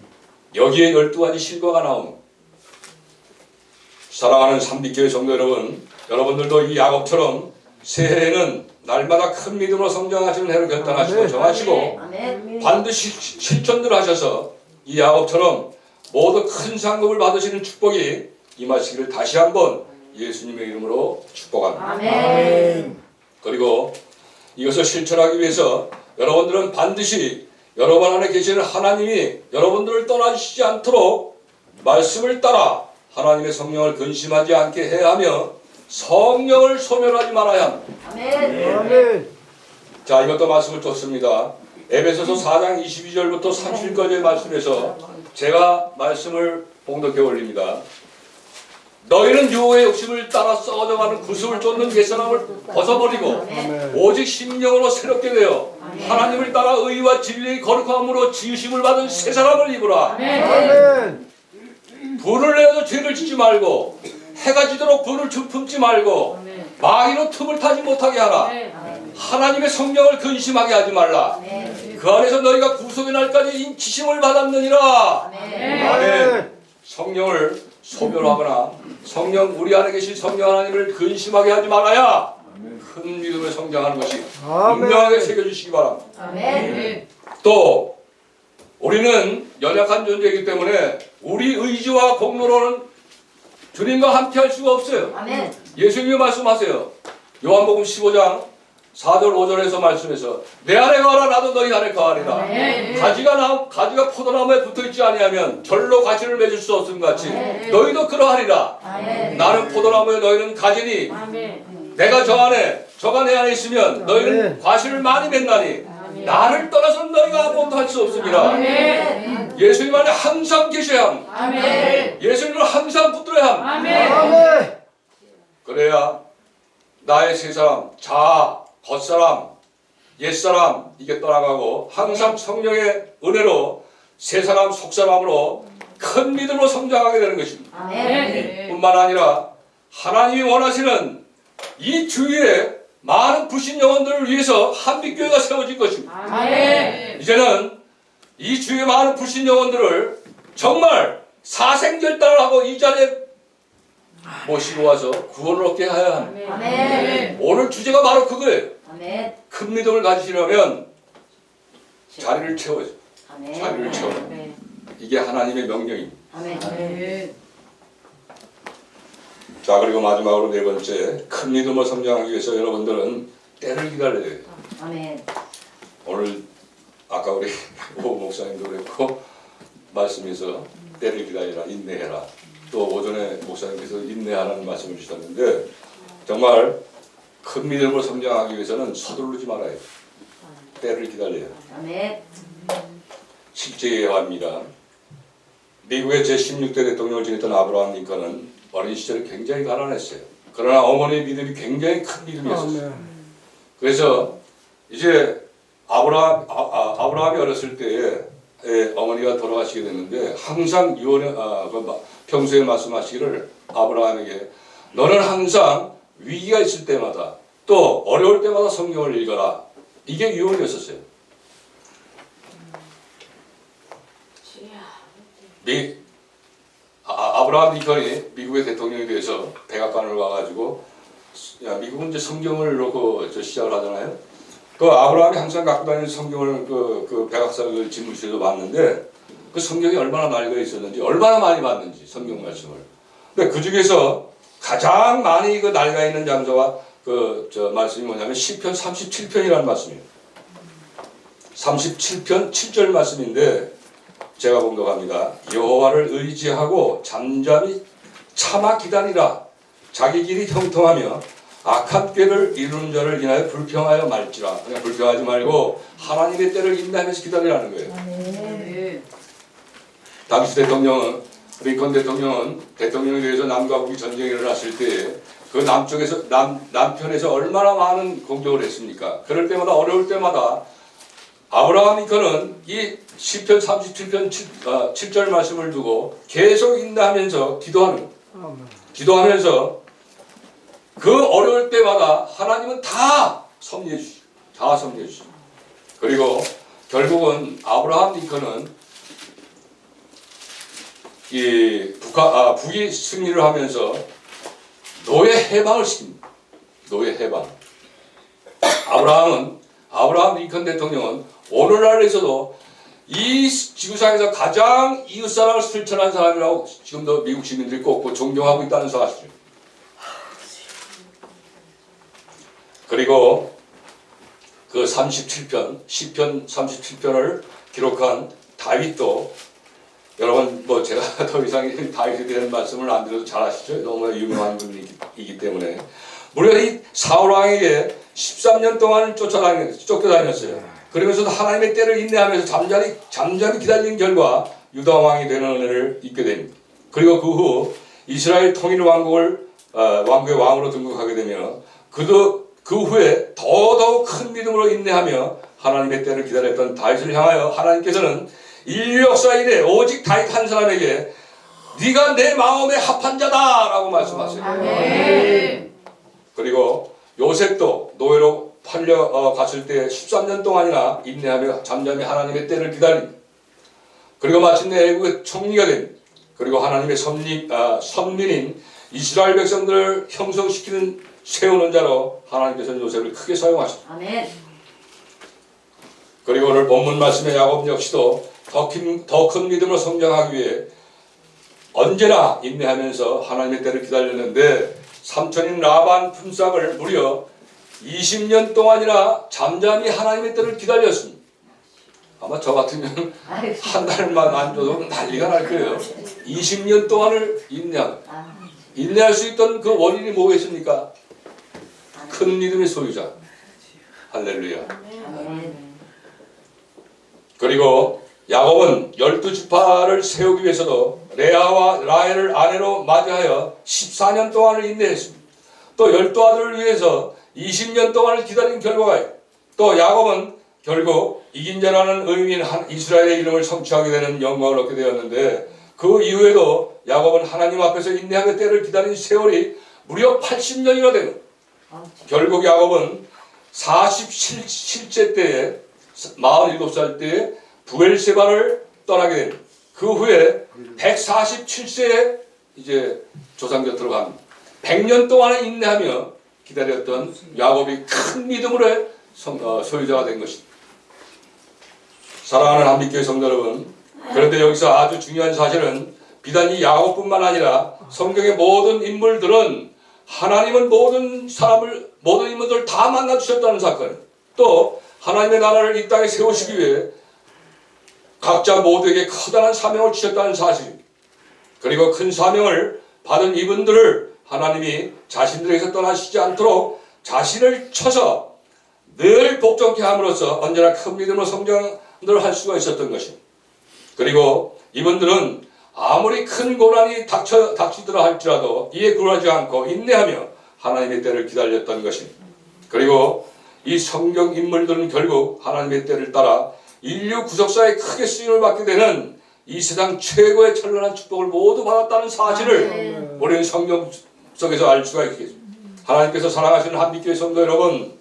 여기에 12가지 실과가 나옵니다. 사랑하는 삼비교회 성도 여러분, 여러분들도 이 야곱처럼 새해에는 날마다 큰 믿음으로 성장하시는 해로 결단하시고 정하시고 반드시 실천들 하셔서 이 야곱처럼 모두 큰 상급을 받으시는 축복이 임하시기를 다시 한번 예수님의 이름으로 축복합니다. 아멘. 그리고 이것을 실천하기 위해서 여러분들은 반드시 여러분 안에 계시는 하나님이 여러분들을 떠나주시지 않도록 말씀을 따라 하나님의 성령을 근심하지 않게 해야 하며 성령을 소멸하지 말아야 합니다. 아멘. 자, 이것도 말씀을 줬습니다. 에베소서 4장 22절부터 30절까지의 말씀에서 제가 말씀을 봉독해 올립니다. 너희는 유혹의 욕심을 따라 썩어져가는 구습을 쫓는 옛사람을 벗어버리고 오직 심령으로 새롭게 되어 하나님을 따라 의와 진리의 거룩함으로 지으심을 받은 새 사람을 입으라. 불을 내어도 죄를 짓지 말고 해가 지도록 불을 품지 말고 마귀로 틈을 타지 못하게 하라. 하나님의 성령을 근심하게 하지 말라. 그 안에서 너희가 구속의 날까지 인치심을 받았느니라. 아멘. 성령을 소멸하거나 성령 우리 안에 계신 성령 하나님을 근심하게 하지 말아야 큰 믿음을 성장하는 것이 분명하게 새겨주시기 바랍니다. 아멘. 또 우리는 연약한 존재이기 때문에 우리 의지와 공로로는 주님과 함께 할 수가 없어요. 아멘. 예수님이 말씀하세요. 요한복음 15장 4절 5절에서 말씀해서 내 안에 거하라 나도 너희 안에 거하리라. 가지가 포도나무에 붙어있지 아니하면 절로 가지를 맺을 수 없음 같이 너희도 그러하리라. 나는 포도나무에 너희는 가지니 내가 저 안에 저가 내 안에 있으면 너희는 과실을 많이 맺나니 나를 떠나서는 너희가 아무것도 할 수 없습니다. 예수님 안에 항상 계셔야 함. 예수님을 항상 붙들어야 함. 그래야 나의 세 사람, 자아, 겉사람, 옛사람 이게 떠나가고 항상 성령의 은혜로 새 사람, 속사람으로 큰 믿음으로 성장하게 되는 것입니다. 뿐만 아니라 하나님이 원하시는 이 주위에 많은 불신 영혼들을 위해서 한빛교회가 세워질 것입니다. 이제는 이 주위에 많은 불신 영혼들을 정말 사생결단을 이 자리에 모시고 와서 구원을 얻게 해야 합니다. 오늘 주제가 바로 그거예요. 큰 믿음을 가지시려면 자리를 채워야죠. 자리를 채워. 이게 하나님의 명령입니다. 자, 그리고 마지막으로 네 번째, 큰 믿음을 성장하기 위해서 여러분들은 때를 기다려야 돼요. 오늘 아까 우리 오 목사님도 그랬고 말씀에서 때를 기다리라, 인내해라. 또 오전에 목사님께서 인내하라는 말씀을 주셨는데 정말 큰 믿음으로 성장하기 위해서는 서두르지 말아야 해요. 때를 기다려야 해요. 실제 예화입니다. 미국의 제16대 대통령을 지냈던 아브라함 링컨은 어린 시절에 굉장히 가난했어요. 그러나 어머니의 믿음이 굉장히 큰 믿음이었어요. 그래서 이제 아브라함이 어렸을 때에 어머니가 돌아가시게 됐는데 항상 평소에 말씀하시기를 아브라함에게 너는 항상 위기가 있을 때마다 또 어려울 때마다 성경을 읽어라. 이게 유언이었었어요. 아브라함 링컨이 미국의 대통령이 돼서 백악관을 와가지고 미국은 이제 성경을 놓고 시작을 하잖아요. 그 아브라함이 항상 갖고 다니는 성경을 그 백악관 집무실에서 봤는데 그 성경이 얼마나 낡아 있었는지 얼마나 많이 봤는지 성경 말씀을. 근데 그 중에서 가장 많이 그 낡아 있는 장소가 말씀이 뭐냐면 시편 37편이라는 말씀이에요. 37편 7절 말씀인데 제가 봉독합니다. 여호와를 의지하고 잠잠히 참아 기다리라. 자기 길이 형통하며 악한 꾀를 이루는 자를 인하여 불평하여 말지라. 그냥 불평하지 말고 하나님의 때를 인내하면서 기다리라는 거예요. 당시 대통령은 링컨 대통령은 대통령에 대해서 남과 북이 전쟁이 일어났을 때 그 남편에서 얼마나 많은 공격을 했습니까? 그럴 때마다 어려울 때마다 아브라함 링컨은 이 시편 37편 7절 말씀을 두고 계속 인내하면서 기도하면서 그 어려울 때마다 하나님은 다 섭리해 주시고 그리고 결국은 아브라함 링컨은 이 북이 승리를 하면서 노예 해방을 시킵니다. 노예 해방. 아브라함 링컨 대통령은 오늘날에서도 이 지구상에서 가장 이웃사랑을 실천한 사람이라고 지금도 미국 시민들이 꼽고 존경하고 있다는 사실. 그리고 그 37편, 시편 37편을 기록한 다윗도, 여러분 뭐 제가 더 이상 다윗에 대한 말씀을 안 드려도 잘 아시죠? 너무나 유명한 분이기 때문에. 무려 이 사울왕에게 13년 동안 쫓겨다녔어요. 그러면서도 하나님의 때를 인내하면서 잠잠히 기다린 결과 유다왕이 되는 은혜를 입게 됩니다. 그리고 그 후 이스라엘 통일 왕국의 왕으로 등극하게 되며 그 후에 더더욱 큰 믿음으로 인내하며 하나님의 때를 기다렸던 다윗을 향하여 하나님께서는 인류 역사 이래 오직 다윗 한 사람에게 네가 내 마음에 합한 자다 라고 말씀하세요. 아멘. 그리고 요셉도 노예로 갔을 때 13년 동안이나 인내하며 잠잠히 하나님의 때를 기다립니다. 그리고 마침내 애국의 총리가 됩니다. 그리고 하나님의 선민인 이스라엘 백성들을 형성시키는 세우는 자로 하나님께서는 요셉을 크게 사용하셨습니다. 아멘. 그리고 오늘 본문 말씀의 야곱 역시도 더 큰 믿음으로 성장하기 위해 언제나 인내하면서 하나님의 때를 기다렸는데 삼촌인 라반 품삯을 무려 20년 동안이나 잠잠히 하나님의 때를 기다렸습니다. 아마 저 같으면 한 달만 안 줘도 난리가 날 거예요. 20년 동안을 인내할 수 있던 그 원인이 뭐겠습니까? 큰 믿음의 소유자. 할렐루야. 그리고 야곱은 12지파를 세우기 위해서도 레아와 라헬을 아내로 맞이하여 14년 동안을 인내했습니다. 또 12아들을 위해서 20년 동안을 기다린 결과가 또 야곱은 결국 이긴 자라는 의미인 이스라엘의 이름을 성취하게 되는 영광을 얻게 되었는데 그 이후에도 야곱은 하나님 앞에서 인내하며 때를 기다린 세월이 무려 80년이나 되는 결국 야곱은 47세 때에 47살 때에 부엘세바를 떠나게 됩니다. 그 후에 147세에 이제 조상 곁으로 갑니다. 100년 동안 인내하며 기다렸던 야곱이 큰 믿음으로 소유자가 된 것입니다. 사랑하는 한빛교회 성도 여러분, 그런데 여기서 아주 중요한 사실은 비단 이 야곱뿐만 아니라 성경의 모든 인물들은 하나님은 모든 인물들을 다 만나주셨다는 사건, 또 하나님의 나라를 이 땅에 세우시기 위해 각자 모두에게 커다란 사명을 주셨다는 사실, 그리고 큰 사명을 받은 이분들을 하나님이 자신들에게서 떠나시지 않도록 자신을 쳐서 늘 복종케 함으로써 언제나 큰 믿음으로 성장을 할 수가 있었던 것입니다. 그리고 이분들은 아무리 큰 고난이 닥치더라 할지라도 이에 굴하지 않고 인내하며 하나님의 때를 기다렸던 것입니다. 그리고 이 성경 인물들은 결국 하나님의 때를 따라 인류 구속사에 크게 쓰임을 받게 되는 이 세상 최고의 찬란한 축복을 모두 받았다는 사실을 우리는 성경 속에서 알 수가 있겠습니다. 하나님께서 사랑하시는 한빛교회 성도 여러분,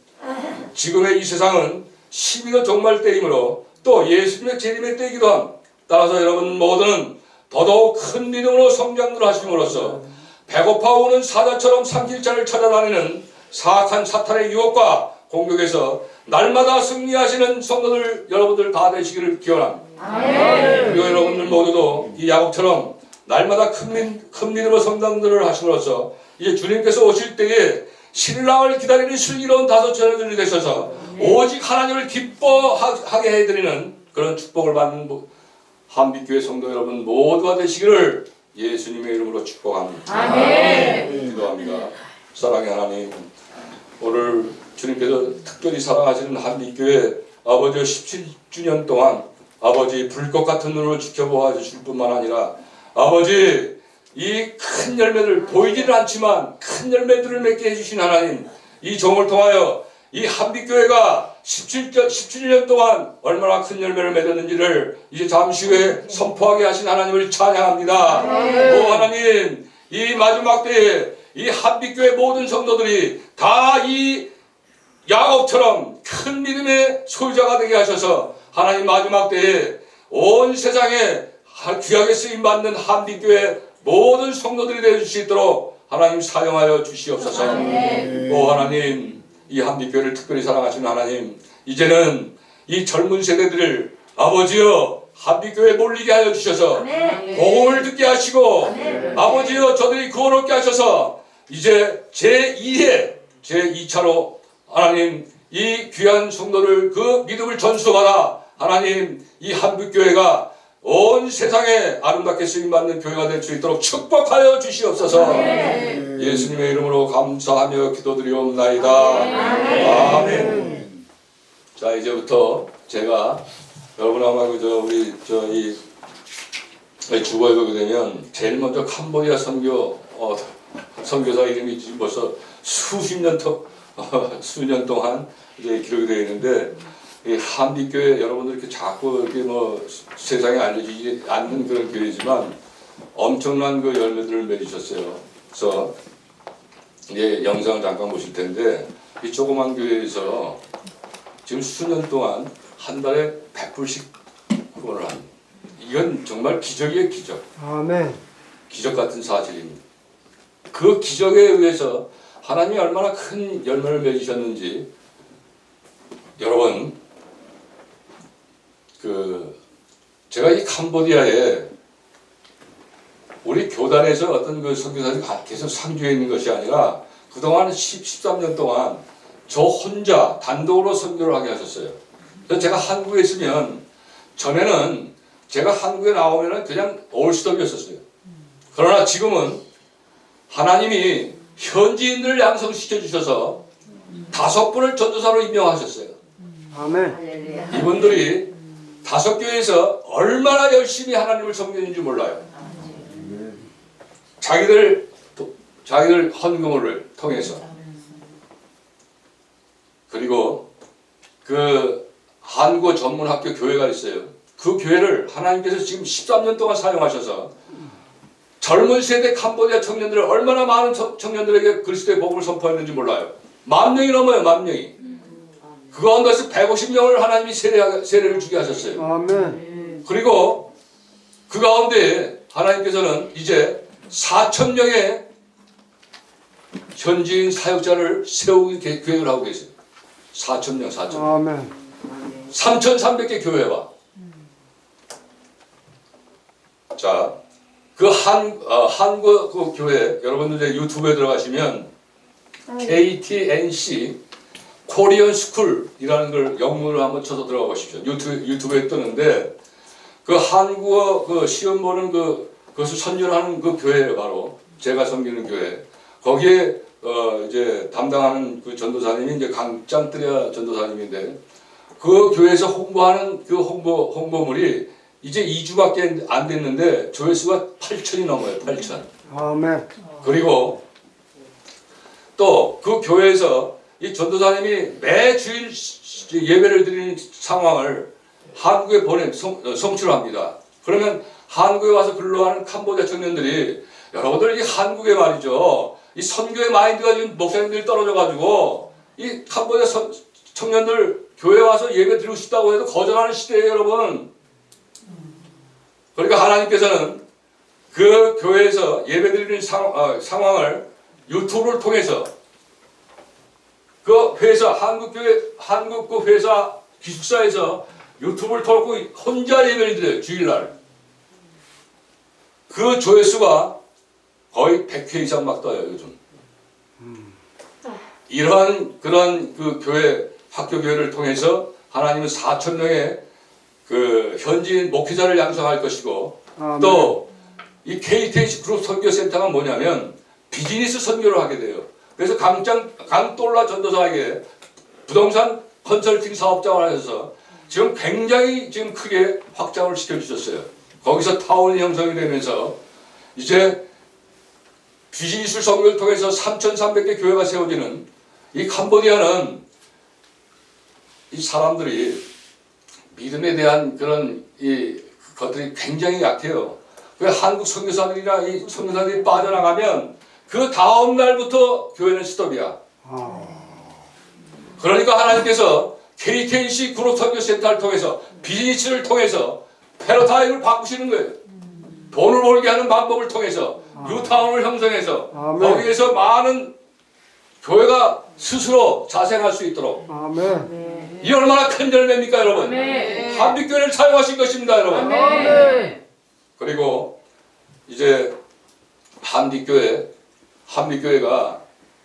지금의 이 세상은 12도 종말 때이므로 또 예수님의 재림의 때이기도 함. 따라서 여러분 모두는 더더욱 큰 믿음으로 성장을 하심으로써 배고파 오는 사자처럼 산길자를 찾아다니는 사악한 사탄의 유혹과 공격에서 날마다 승리하시는 성도들 여러분들 다 되시기를 기원합니다. 그리고 여러분들 모두도 이 야곱처럼 날마다 큰 믿음으로 성장들을 하심으로써 이제 주님께서 오실 때에 신랑을 기다리는 슬기로운 다섯 처녀들이 되셔서 오직 하나님을 기뻐하게 해드리는 그런 축복을 받는 한빛교회 성도 여러분 모두가 되시기를 예수님의 이름으로 축복합니다. 아멘. 기도합니다. 사랑의 하나님, 오늘 주님께서 특별히 사랑하시는 한빛교회 아버지 17주년 동안 아버지 불꽃 같은 눈으로 지켜보아 주실 뿐만 아니라 아버지 이 큰 열매들 보이지는 않지만 큰 열매들을 맺게 해주신 하나님, 이 종을 통하여 이 한빛교회가 17년 동안 얼마나 큰 열매를 맺었는지를 이제 잠시 후에 선포하게 하신 하나님을 찬양합니다. 오 하나님, 이 마지막 때에 이 한빛교회 모든 성도들이 다 이 야곱처럼 큰 믿음의 소유자가 되게 하셔서 하나님 마지막 때에 온 세상에 귀하게 쓰임받는 한빛교회 모든 성도들이 되어 줄 수 있도록 하나님 사용하여 주시옵소서. 오 하나님, 이 한빛교회를 특별히 사랑하시는 하나님, 이제는 이 젊은 세대들을 아버지여 한빛교회에 몰리게 하여 주셔서 복음을 듣게 하시고 아버지여 저들이 구원 얻게 하셔서 이제 제2차로 하나님 이 귀한 성도를 그 믿음을 전수받아 하나님 이 한빛교회가 온 세상에 아름답게 쓰임받는 교회가 될 수 있도록 축복하여 주시옵소서. 예수님의 이름으로 감사하며 기도드리옵나이다. 아멘. 자, 이제부터 제가 여러분 아마 우리 이 주보에 보게 되면 제일 먼저 캄보디아 선교사 이름이 지금 벌써 수년 동안 이제 기록이 되어 있는데, 이 한빛교회 여러분들 이렇게 자꾸 이렇게 세상에 알려지지 않는 그런 교회지만 엄청난 그 열매들을 맺으셨어요. 그래서 이제 영상을 잠깐 보실 텐데, 이 조그만 교회에서 지금 수년 동안 한 달에 100불씩 후원을 합니다. 이건 정말 기적이에요, 기적. 아멘. 기적 같은 사실입니다. 그 기적에 의해서 하나님이 얼마나 큰 열매를 맺으셨는지, 여러분, 제가 이 캄보디아에 우리 교단에서 어떤 그 선교사들이 계속 상주해 있는 것이 아니라 그동안 13년 동안 저 혼자 단독으로 선교를 하게 하셨어요. 그래서 제가 한국에 있으면, 전에는 제가 한국에 나오면 그냥 올스톱이었었어요. 그러나 지금은 하나님이 현지인들을 양성시켜 주셔서 5분을 전도사로 임명하셨어요. 아멘. 이분들이 5교회에서 얼마나 열심히 하나님을 섬기는지 몰라요. 자기들 헌금을 통해서. 그리고 그 한국어 전문학교 교회가 있어요. 그 교회를 하나님께서 지금 13년 동안 사용하셔서 젊은 세대 캄보디아 청년들을 얼마나 많은 청년들에게 그리스도의 복음을 선포했는지 몰라요. 10,000명이 넘어요. 10,000명이. 그 가운데서 150명을 하나님이 세례를 주게 하셨어요. 아멘. 그리고 그 가운데 하나님께서는 이제 4,000명의 현지인 사역자를 세우기 계획을 하고 계세요. 4,000명, 4,000명. 아멘. 3,300개 교회와. 자, 그 한국 그 교회, 여러분들 이제 유튜브에 들어가시면 KTNC 코리안 스쿨이라는 걸 영문으로 한번 쳐서 들어가 보십시오. 유튜브에 뜨는데, 그 한국어 그 시험 보는 그것을 선전하는 그 교회예요. 바로 제가 섬기는 교회. 거기에 이제 담당하는 그 전도사님이 이제 강짱뜨랴 전도사님인데, 그 교회에서 홍보하는 그 홍보물이 이제 2주밖에 안 됐는데 조회수가 8,000이 넘어요. 8,000. 아멘. 그리고 또 그 교회에서 이 전도사님이 매 주일 예배를 드리는 상황을 한국에 송출합니다. 그러면 한국에 와서 근로하는 캄보디아 청년들이, 여러분들 이 한국에 말이죠, 이 선교의 마인드가 지금 목사님들이 떨어져가지고 이 캄보디아 청년들 교회 와서 예배 드리고 싶다고 해도 거절하는 시대예요, 여러분. 그러니까 하나님께서는 그 교회에서 예배 드리는 상황을 유튜브를 통해서 그 회사, 한국 그 회사 기숙사에서 유튜브를 통해 혼자 예배를 드려요, 주일날. 그 조회수가 거의 100회 이상 막 떠요, 요즘. 이러한 그런 그 학교 교회를 통해서 하나님은 4,000명의 그 현지인 목회자를 양성할 것이고, 아멘. 또 이 KTH 그룹 선교센터가 뭐냐면 비즈니스 선교를 하게 돼요. 그래서 강똘라 전도사에게 부동산 컨설팅 사업장을 하셔서 지금 굉장히 지금 크게 확장을 시켜주셨어요. 거기서 타운이 형성이 되면서 이제 비즈니스 선교를 통해서 3,300개 교회가 세워지는, 이 캄보디아는 이 사람들이 믿음에 대한 그런 이 것들이 굉장히 약해요. 그 한국 선교사들이나 이 선교사들이 빠져나가면 그 다음 날부터 교회는 스톱이야. 그러니까 하나님께서 KKC 그룹선교센터를 통해서 비즈니스를 통해서 패러다임을 바꾸시는 거예요. 돈을 벌게 하는 방법을 통해서 뉴타운을 형성해서 아멘. 거기에서 많은 교회가 스스로 자생할 수 있도록 아멘. 이 얼마나 큰 열매입니까 여러분. 아멘. 한빛교회를 사용하신 것입니다 여러분. 아멘. 그리고 이제 한빛교회가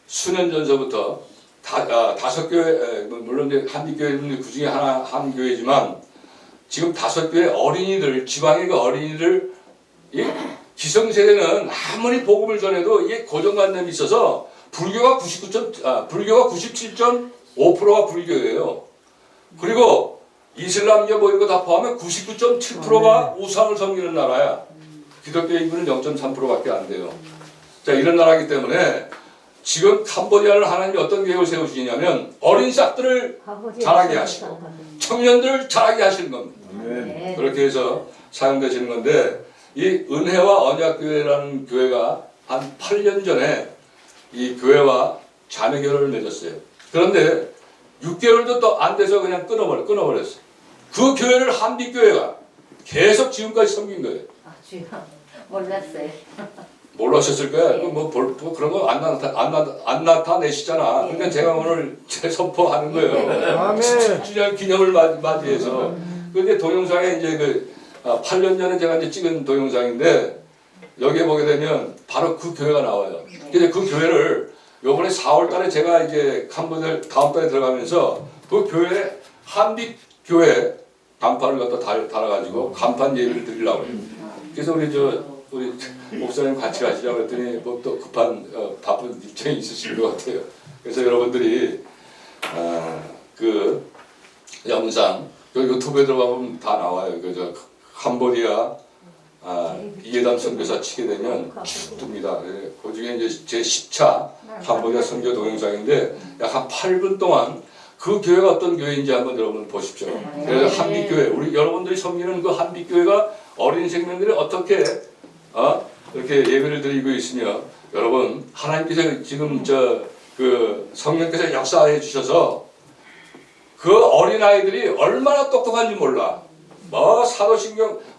수년 전서부터 다섯 교회, 물론 이제 한빛교회는 그 중에 하나 한 교회지만 지금 5교회 어린이들, 지방의 그 어린이들, 이 기성세대는 아무리 복음을 전해도 이게 고정관념이 있어서 불교가 97.5%가 불교예요. 그리고 이슬람교 뭐 이런 거 다 포함하면 99.7%가 우상을 섬기는 나라야. 기독교 인구는 0.3%밖에 안 돼요. 자, 이런 나라이기 때문에 지금 캄보디아를 하나님이 어떤 계획을 세우시냐면 어린 싹들을 자라게 하시고 청년들을 자라게 하시는 겁니다. 그렇게 해서 사용되시는 건데 이 은혜와 언약교회라는 교회가 한 8년 전에 이 교회와 자매 결혼을 맺었어요. 그런데 6개월도 또 안 돼서 그냥 끊어버렸어요. 그 교회를 한빛교회가 계속 지금까지 섬긴 거예요. 아, 주여. 몰랐어요. 몰라셨을 거야. 뭐 그런 거 안 나타내시잖아. 그러니까 제가 오늘 재선포하는 거예요. 아멘. 17주년 기념을 맞이해서. 근데 동영상에 이제 그 8년 전에 제가 이제 찍은 동영상인데 여기에 보게 되면 바로 그 교회가 나와요. 근데 그 교회를 요번에 4월달에 제가 이제 캄보디아 다음 달에 들어가면서 그 교회 한빛 교회 간판을 갖다 달아가지고 간판 예배를 드리려고 그래요. 그래서 우리 목사님 같이 가시자고 그랬더니 뭐 또 급한 바쁜 일정이 있으신 것 같아요. 그래서 여러분들이 그 영상 그 유튜브에 들어가면 다 나와요. 그저 캄보디아 이해담 선교사 치게 되면 쭉 뜹니다. 그 중에 이제 제 10차 캄보디아 선교 동영상인데 약 한 8분 동안 그 교회가 어떤 교회인지 한번 여러분 보십시오. 그래서 한빛교회, 우리 여러분들이 섬기는 그 한빛교회가 어린 생명들이 어떻게 이렇게 예배를 드리고 있으며 여러분 하나님께서 지금 그 성령께서 역사해 주셔서 그 어린 아이들이 얼마나 똑똑한지 몰라. 뭐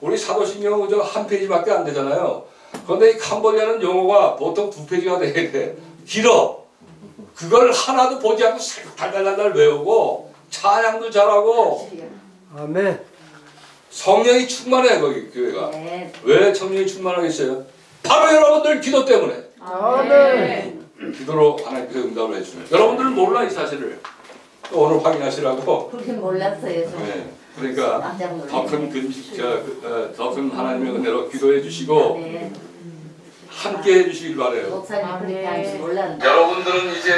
우리 사도신경 한 페이지밖에 안 되잖아요. 그런데 이 캄보디아는 용어가 보통 2페이지가 돼야 돼. 길어. 그걸 하나도 보지 않고 달달달달 외우고 찬양도 잘하고 아멘. 성령이 충만해 거기 교회가. 네. 왜 성령이 충만하겠어요? 바로 여러분들 기도 때문에. 아멘. 기도로 하나님께서 응답을 해주는. 여러분들은 몰라 이 사실을. 또 오늘 확인하시라고. 그렇게 몰랐어요. 저. 네. 그러니까 깜짝 놀랐어요. 더 큰 하나님의 은혜로 기도해 주시고 네. 함께 해주시길 바래요. 목사님 그렇게 하는지 몰랐는데. 여러분들은 이제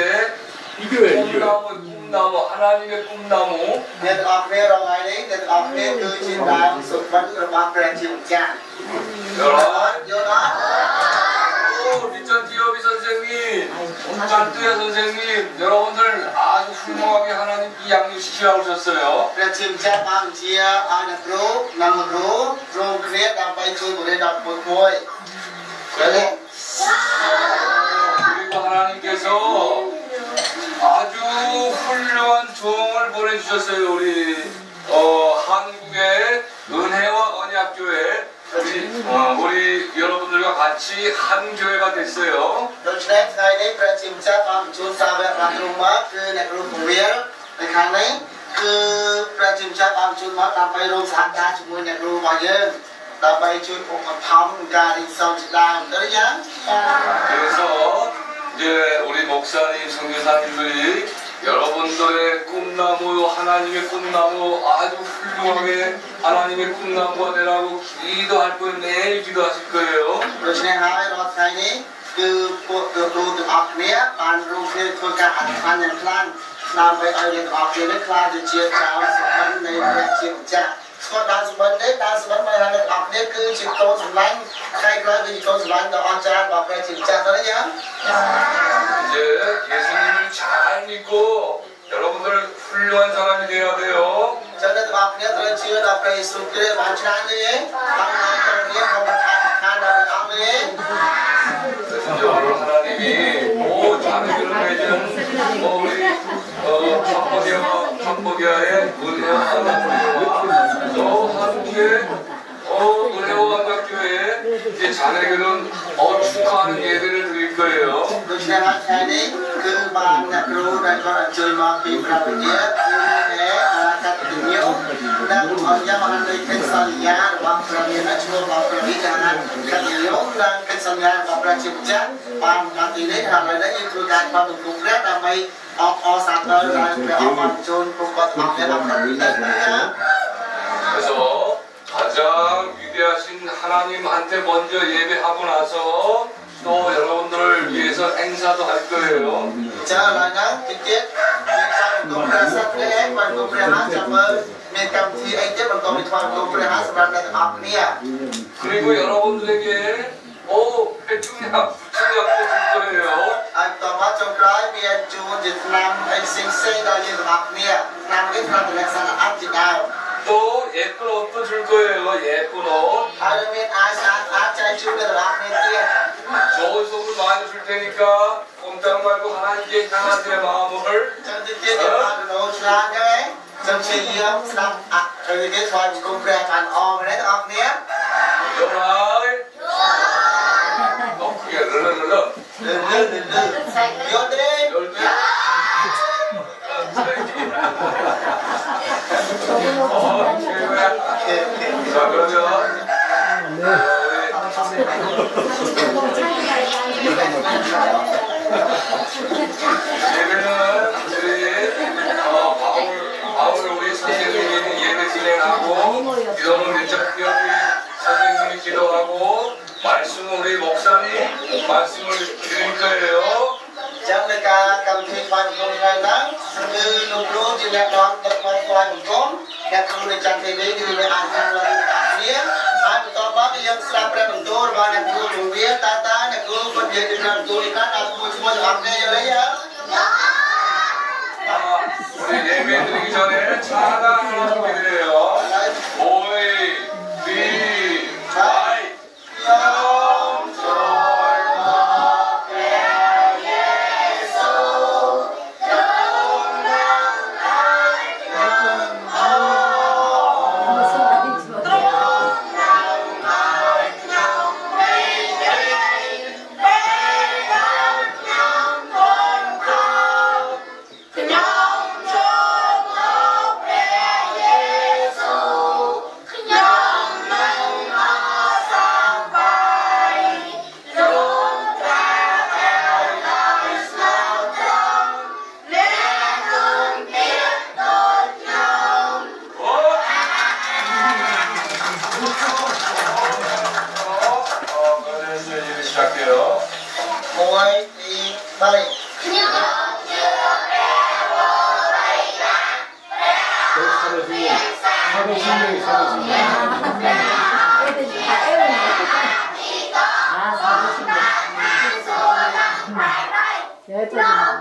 이 교회 꿈나무 하나님의 꿈나무 អ្នកទាំងអស់គ្នារងថ្ងៃនេះអ្នកទាំងអស់គ្នាគឺជាដើមសុបិនរបស់ព្រះជាម្ចាស់ 여러분 យល់អត់ 미천 디오비 선생님 짠뚜야 선생님 여러분들 아주 훌륭하게 하나님 이 양육시키러 오셨어요. ព្រះជាម្ចាស់បានបញ្ជាឲ្យអ្នកគ្រូនិងគ្រូរួមគ្នាដើម្បីជួយបរិយាដល់មួយមួយ 그리고 하나님께서 아주 훌륭한 종을 보내주셨어요. 우리 한국의 은혜와 언약교회 우리 여러분들과 같이 한 교회가 됐어요. ដូច្នេះថ្ងៃនេះព្រះជាម្ចាស់បានបញ្ជូនសាវករបស់ទ្រង់មកគឺអ្នកគ្រូពវិលនៅខាងនេះគឺព្រះជាម្ចាស់បានបញ្ជូនមកដើម្បីរួមសហការជាមួយអ្នកគ្រូរបស់យើងដើម្បីជួយឧបត្ថម្ភការរៀនសូត្រជាដើមទៅយ៉ាង 그래서 이제 우리 목사님, 선교사님들이 여러분들의 꿈나무, 하나님의 꿈나무 아주 훌륭하게 하나님의 꿈나무가 되라고 기도할 거예요. 매일 기도하실 거예요. ដូច្នេះហើយរាល់ថ្ងៃនេះគឺពួកគ្រូទាំងអស់គ្នាបានរួមគ្នាធ្វើការអធិដ្ឋានយ៉ាងខ្លាំងដើម្បីឲ្យអ្នកទាំងអស់គ្នានេះក្លាយទៅជាចៅសុបិននៃព្រះជាម្ចាស់ស្គាល់ដើមសុបិនទេដើមសុបិនមកថាអ្នកទាំងអស់គ្នាគឺជាកូនសម្លាញ់ថ្ងៃក្រោយគឺជាកូនសម្លាញ់ដ៏អស្ចារ្យរបស់ព្រះជាម្ចាស់ទៅយ៉ាង 이제 예수님을 잘 믿고 여러분들 훌륭한 사람이 되어야 돼요. 예수 그래 만찬에 방랑에 하나님 그래서 오늘 하나님이 자녀들을 맺은 우리 캄보디아의 은혜와 감각교회 또 한국의 은혜와 감각교회 이제 자녀들은 축하하는 예배를 드릴 거예요.ដូច្នេះហើយថ្ងៃនេះគឺបានអ្នកគ្រូដែលគាត់អញ្ជើញមកពីប្រពន្ធគឺកតញ្ញូដែលអរយ៉ាងបានលើកកិច្ចសន្យារបស់ព្រះរាជឈ្មោះរបស់ព្រះរាជអាណាកតញ្ញូនិងកិច្ចសន្យារបស់ព្រះជាម្ចាស់បានមកទីនេះហើយឥឡូវនេះយើងធ្វើការបន់ទុកព្រះដើម្បីអបសាទរដល់ព្រះអង្គបានជូនពួកគាត់មកព្រះអង្គនេះណា 그래서 가장 위대하신 하나님한테 먼저 예배하고 나서 또 여러분들을 위해서 행사도 할 거예요. ចាឥឡូវហ្នឹងតិចទៀតយើងបានអង្គព្រះសិទ្ធិនេះបានអង្គព្រះហាចាំមើលមានកម្មវិធីអីទៀតបន្តពីថ្វាយអង្គព្រះហាសម្រាប់អ្នកទាំងអស់គ្នា 그리고 여러분들에게 배충약, 부충약도 줄 거예요. ហើយបន្តមកចុងក្រោយមានជួនជាឆ្នាំអីផ្សេងៗដល់យើងទាំងអស់គ្នាឆ្នាំនេះប្រតិលក្ខណៈអត់ជាដើម 또 예쁜 옷도 줄 거예요. 예쁜 옷. ហើយមានអាយស្អាតអាចចែកជូនអ្នកទាំងអស់គ្នាទៀត 좋은 선물 많이 줄 테니까 꼼짝 말고 하나님께 향하세요 마음을. ចឹងតិចទៀតយើងបានរកច្រើនដែរសូមព្យាយាមស្ដាប់ហើយគេថ្វាយអង្គព្រះបានអរមែនទេទាំងអស់គ្នា 연하이. 너 크게 르르르르. យល់ទេ 열대. 최고야. 자 그러면 예배는 우리 바울 우리 선생님이 예배 진행하고 기도는 민정기 선생님이 기도하고 말씀은 우리 목사님 말씀을 드릴 거예요. ចឹងในការកម្មវិធីថ្វាយបង្គំថ្ងៃហ្នឹងគឺលោកគ្រូជាអ្នកនាំដឹកនាំថ្វាយបង្គំអ្នកគ្រូនៃចន្ទទេវីគឺអ្នកអាចតាមឡើងគ្នាហើយបន្តមកគឺយើងស្ដាប់ព្រះបន្ទូលរបស់អ្នកគ្រូជំនាញតើអ្នកគ្រូគាត់និយាយពីព្រះបន្ទូលនេះណាដល់ជាមួយទាំងអស់គ្នាយល់ទេហ៎ 우리 예배 드리기 전에 찬양 하나 드려요. 오이 비 아이 시작해요. 1 2 3 자,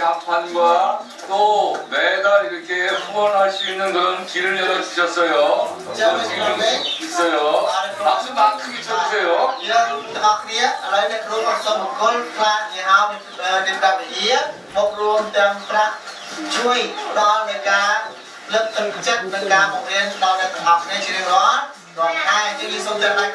간판과 또 매달 이렇게 후원할 수 있는 그런 길을 열어주셨어요. 지금 있어요. 박수 막 크게 쳐주세요. យើងទាំងអស់គ្នាឥឡូវអ្នកគ្រូក៏សូមអង្គុយខ្លាចជាហៅនៅតាមវិហារមករួមទាំងប្រាក់ជួយដល់នៃការលើកទឹកចិត្តនិងការបង្រៀនដល់អ្នកទាំងអស់គ្នាជារៀងរាល់ខែជាងសូមចាត់ដៃ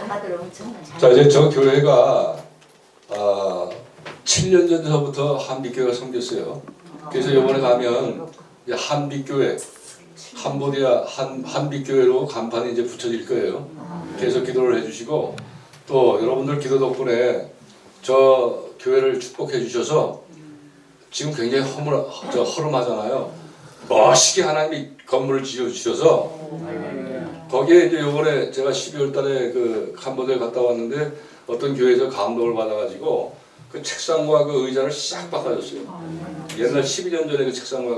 아들 엄청 자 이제 저 교회가 7년 전부터 한빛교회가 생겼어요. 그래서 이번에 가면 이제 한빛교회, 캄보디아 한빛교회로 간판이 이제 붙여질 거예요. 계속 기도를 해주시고 또 여러분들 기도 덕분에 저 교회를 축복해 주셔서 지금 굉장히 허름하잖아요. 멋있게 하나님이 건물을 지어 주셔서 거기에 이제 요번에 제가 12월 달에 그 캄보디아에 갔다 왔는데 어떤 교회에서 감동을 받아가지고 그 책상과 그 의자를 싹 바꿔줬어요. 옛날 12년 전에 그 책상과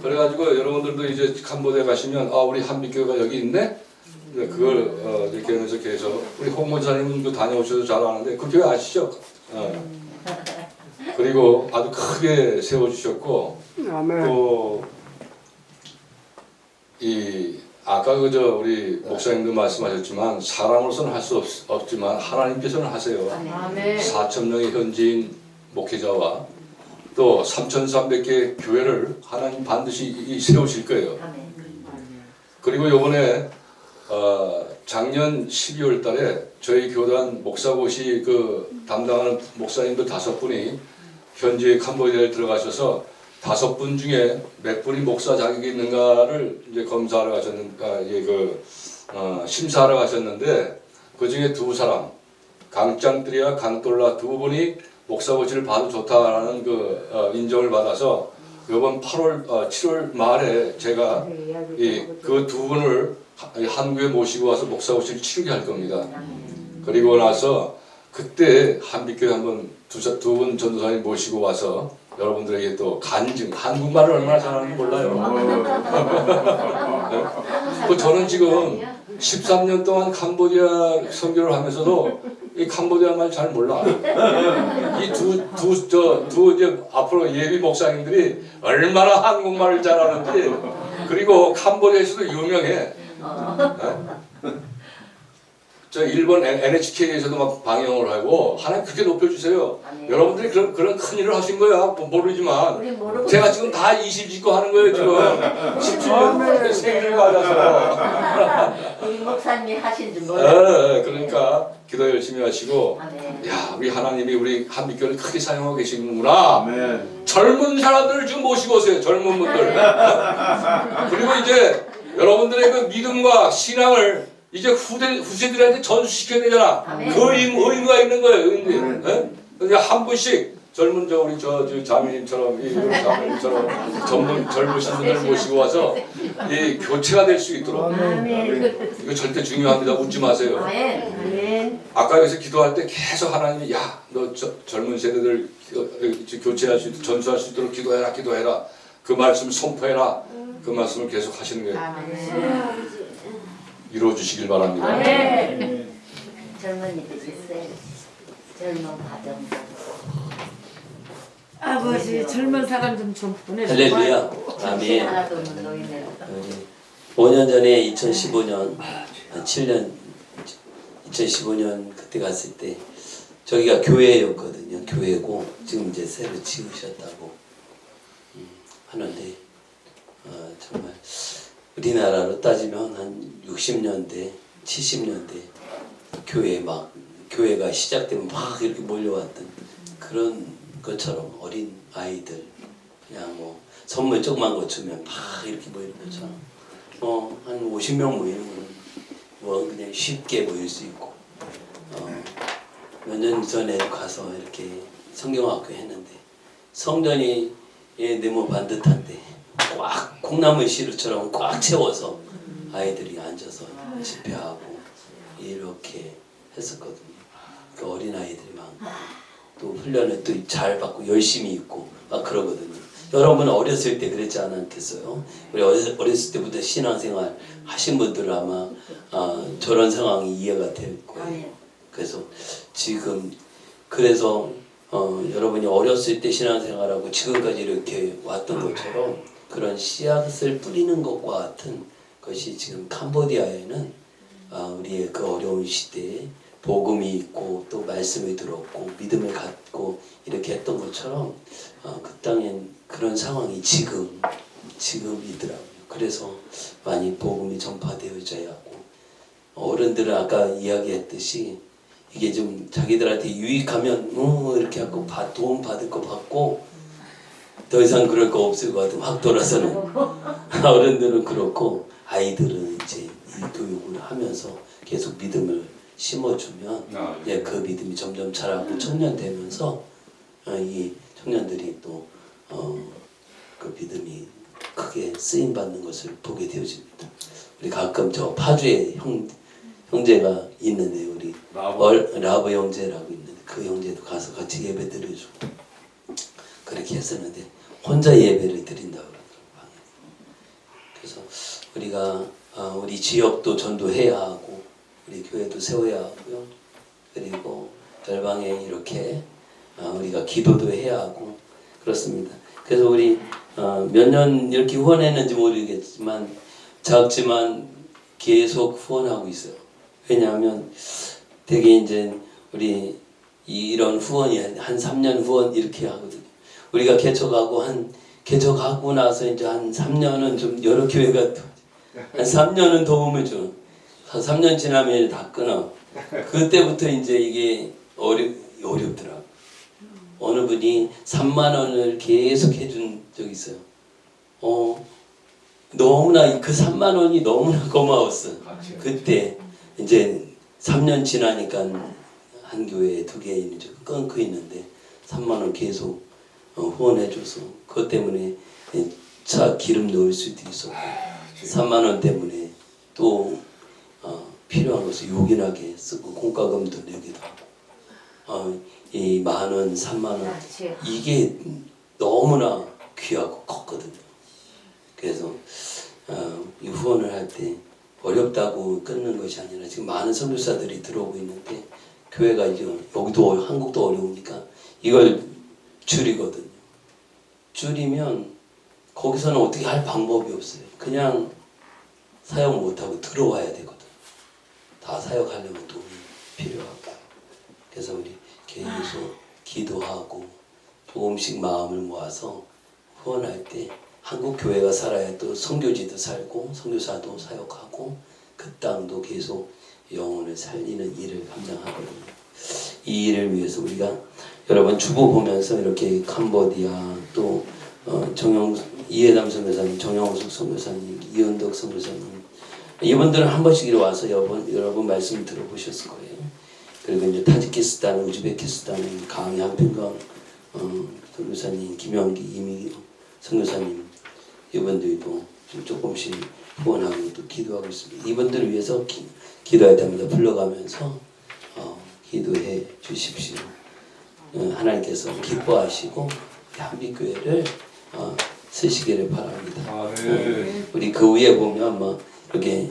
그래가지고 여러분들도 이제 캄보디아 가시면 아 우리 한빛교회가 여기 있네? 그걸 이렇게 하면서 계속 우리 홍문사님은 그 다녀오셔서 잘 아는데 그 교회 아시죠? 그리고 아주 크게 세워주셨고 아멘. 또 이 아까 그저 우리 목사님도 말씀하셨지만 사람으로서는 할 수 없지만 하나님께서는 하세요. 아멘. 4,000명의 현지인 목회자와 또 3,300개 교회를 하나님 반드시 세우실 거예요. 그리고 요번에 작년 12월 달에 저희 교단 목사고시 그 담당하는 목사님들 5분이 현지에 캄보디아에 들어가셔서 5분 중에 몇 분이 목사 자격이 있는가를 이제 검사하러 가셨는가 심사하러 가셨는데 그 중에 2사람 강짱들이와 강돌라 2분이 목사고시를 봐도 좋다라는 그 인정을 받아서 이번 7월 말에 제가 그 2분을 한국에 모시고 와서 목사고시를 치르게 할 겁니다. 그리고 나서 그때 한빛교회 한번 두 분 전도사님 모시고 와서 여러분들에게 또 간증, 한국말을 얼마나 잘하는지 몰라요. 네? 저는 지금 13년 동안 캄보디아 선교를 하면서도 이 캄보디아 말 잘 몰라. 이 이제 앞으로 예비 목사님들이 얼마나 한국말을 잘하는지 그리고 캄보디아에서도 유명해. 네? 저 일본 NHK에서도 막 방영을 하고 하나님 그렇게 높여주세요. 여러분들이 그런 큰 일을 하신 거야. 모르지만 제가 지금 다 20짓고 하는 거예요 지금. 17년 생일을 맞아서. 우리 목사님이 하신 줄 몰라요. 그러니까 기도 열심히 하시고 야 우리 하나님이 우리 한빛교회를 크게 사용하고 계시는구나. 젊은 사람들을 지금 모시고 오세요. 젊은 분들. 그리고 이제 여러분들의 그 믿음과 신앙을 이제 후세들한테 전수시켜야 되잖아. 그 의무가 있는 거예요. 그러니까 한 분씩 젊은 우리 저 자매님처럼 이 자매님처럼 젊으신 분들 모시고 와서 이 교체가 될 수 있도록. 이거 절대 중요합니다. 웃지 마세요. 아까 여기서 기도할 때 계속 하나님이 야 너 젊은 세대들 교체할 수 있도록 전수할 수 있도록 기도해라. 그 말씀을 선포해라. 그 말씀을 계속 하시는 거예요. 이루어 주시길 바랍니다. 젊은이들 있어요. 젊은 가정. 아버지 젊은 사람 좀 보내주세요. 할렐루야. 아멘. 하나도 없는 노인네로. 5년 전에 2015년 2015년 그때 갔을 때 저기가 교회였거든요. 교회고 지금 이제 새로 지으셨다고 하는데 정말 우리나라로 따지면 한 60년대, 70년대 교회가 시작되면 막 이렇게 몰려왔던 그런 것처럼 어린 아이들 그냥 뭐 선물 조그만 거 주면 막 이렇게 모이는 것처럼 한 50명 모이는 거는 그냥 쉽게 모일 수 있고 몇 년 전에 가서 이렇게 성경학교 했는데 성전이 너무 반듯한데 꽉 콩나물 시루처럼 꽉 채워서 아이들이 앉아서 집회하고 이렇게 했었거든요. 그 어린 아이들이 많고 또 훈련을 또 잘 받고 열심히 있고 막 그러거든요. 여러분 어렸을 때 그랬지 않았겠어요? 우리 어렸을 때부터 신앙생활 하신 분들은 아마 저런 상황이 이해가 될 거예요. 그래서 지금 그래서 여러분이 어렸을 때 신앙생활하고 지금까지 이렇게 왔던 것처럼 그런 씨앗을 뿌리는 것과 같은 것이 지금 캄보디아에는 우리의 그 어려운 시대에 복음이 있고 또 말씀을 들었고 믿음을 갖고 이렇게 했던 것처럼 그 땅엔 그런 상황이 지금 있더라고요. 그래서 많이 복음이 전파되어져야 하고 어른들은 아까 이야기했듯이 이게 좀 자기들한테 유익하면 이렇게 하고 도움 받을 거 받고 더 이상 그럴 거 없을 것 같으면 확 돌아서는 어른들은 그렇고 아이들은 이제 이 교육을 하면서 계속 믿음을 심어주면 이제 그 믿음이 점점 자라고 청년 되면서 이 청년들이 또 그 믿음이 크게 쓰임 받는 것을 보게 되어집니다. 우리 가끔 저 파주에 형제가 있는데 우리 라브 형제라고 있는데 그 형제도 가서 같이 예배 드려주고 그렇게 했었는데 혼자 예배를 드린다고 그러더라고요. 그래서 우리가 우리 지역도 전도해야 하고 우리 교회도 세워야 하고요. 그리고 열방에 이렇게 우리가 기도도 해야 하고 그렇습니다. 그래서 우리 몇 년 이렇게 후원했는지 모르겠지만 작지만 계속 후원하고 있어요. 왜냐하면 되게 이제 우리 이런 후원이 한 3년 후원 이렇게 하거든요. 우리가 개척하고 나서 이제 한 3년은 좀 여러 교회가 한 3년은 도움을 줘. 3년 지나면 다 끊어. 그때부터 이제 이게 어렵더라고. 어느 분이 3만 원을 계속 해준 적이 있어요. 너무나 그 3만 원이 너무나 고마웠어. 그때 이제 3년 지나니까 한 교회에 2개 있는 끊고 있는데 3만 원 계속 후원해줘서 그것 때문에 차 기름 넣을 수도 있었고 3만 원 때문에 또 필요한 것을 요긴하게 쓰고 공과금도 내기도 하고 이 10,000원, 30,000원 이게 너무나 귀하고 컸거든요. 그래서 이 후원을 할 때 어렵다고 끊는 것이 아니라 지금 많은 선교사들이 들어오고 있는데 교회가 이제 여기도 한국도 어려우니까 이걸 줄이거든요. 줄이면 거기서는 어떻게 할 방법이 없어요. 그냥 사역 못하고 들어와야 되거든. 다 사역하려면 돈이 필요하고. 그래서 우리 계속 기도하고 조금씩 마음을 모아서 후원할 때 한국 교회가 살아야 또 선교지도 살고 선교사도 사역하고 그 땅도 계속 영혼을 살리는 일을 감당하거든요. 이 일을 위해서 우리가 여러분 주보 보면서 이렇게 캄보디아 또 이해담 선교사님, 정영숙 선교사님, 이은덕 선교사님 이분들은 한 번씩 이리 와서 여러분 말씀 들어보셨을 거예요. 그리고 이제 타지키스탄, 우즈베키스탄 강의 한평강 선교사님, 김영기, 이미기 선교사님 이분들도 조금씩 후원하고 또 기도하고 있습니다. 이분들을 위해서 기도할 때마다 불러가면서 기도해 주십시오. 하나님께서 기뻐하시고 한빛교회를 쓰시기를 바랍니다. 우리 그 위에 보면 뭐 이렇게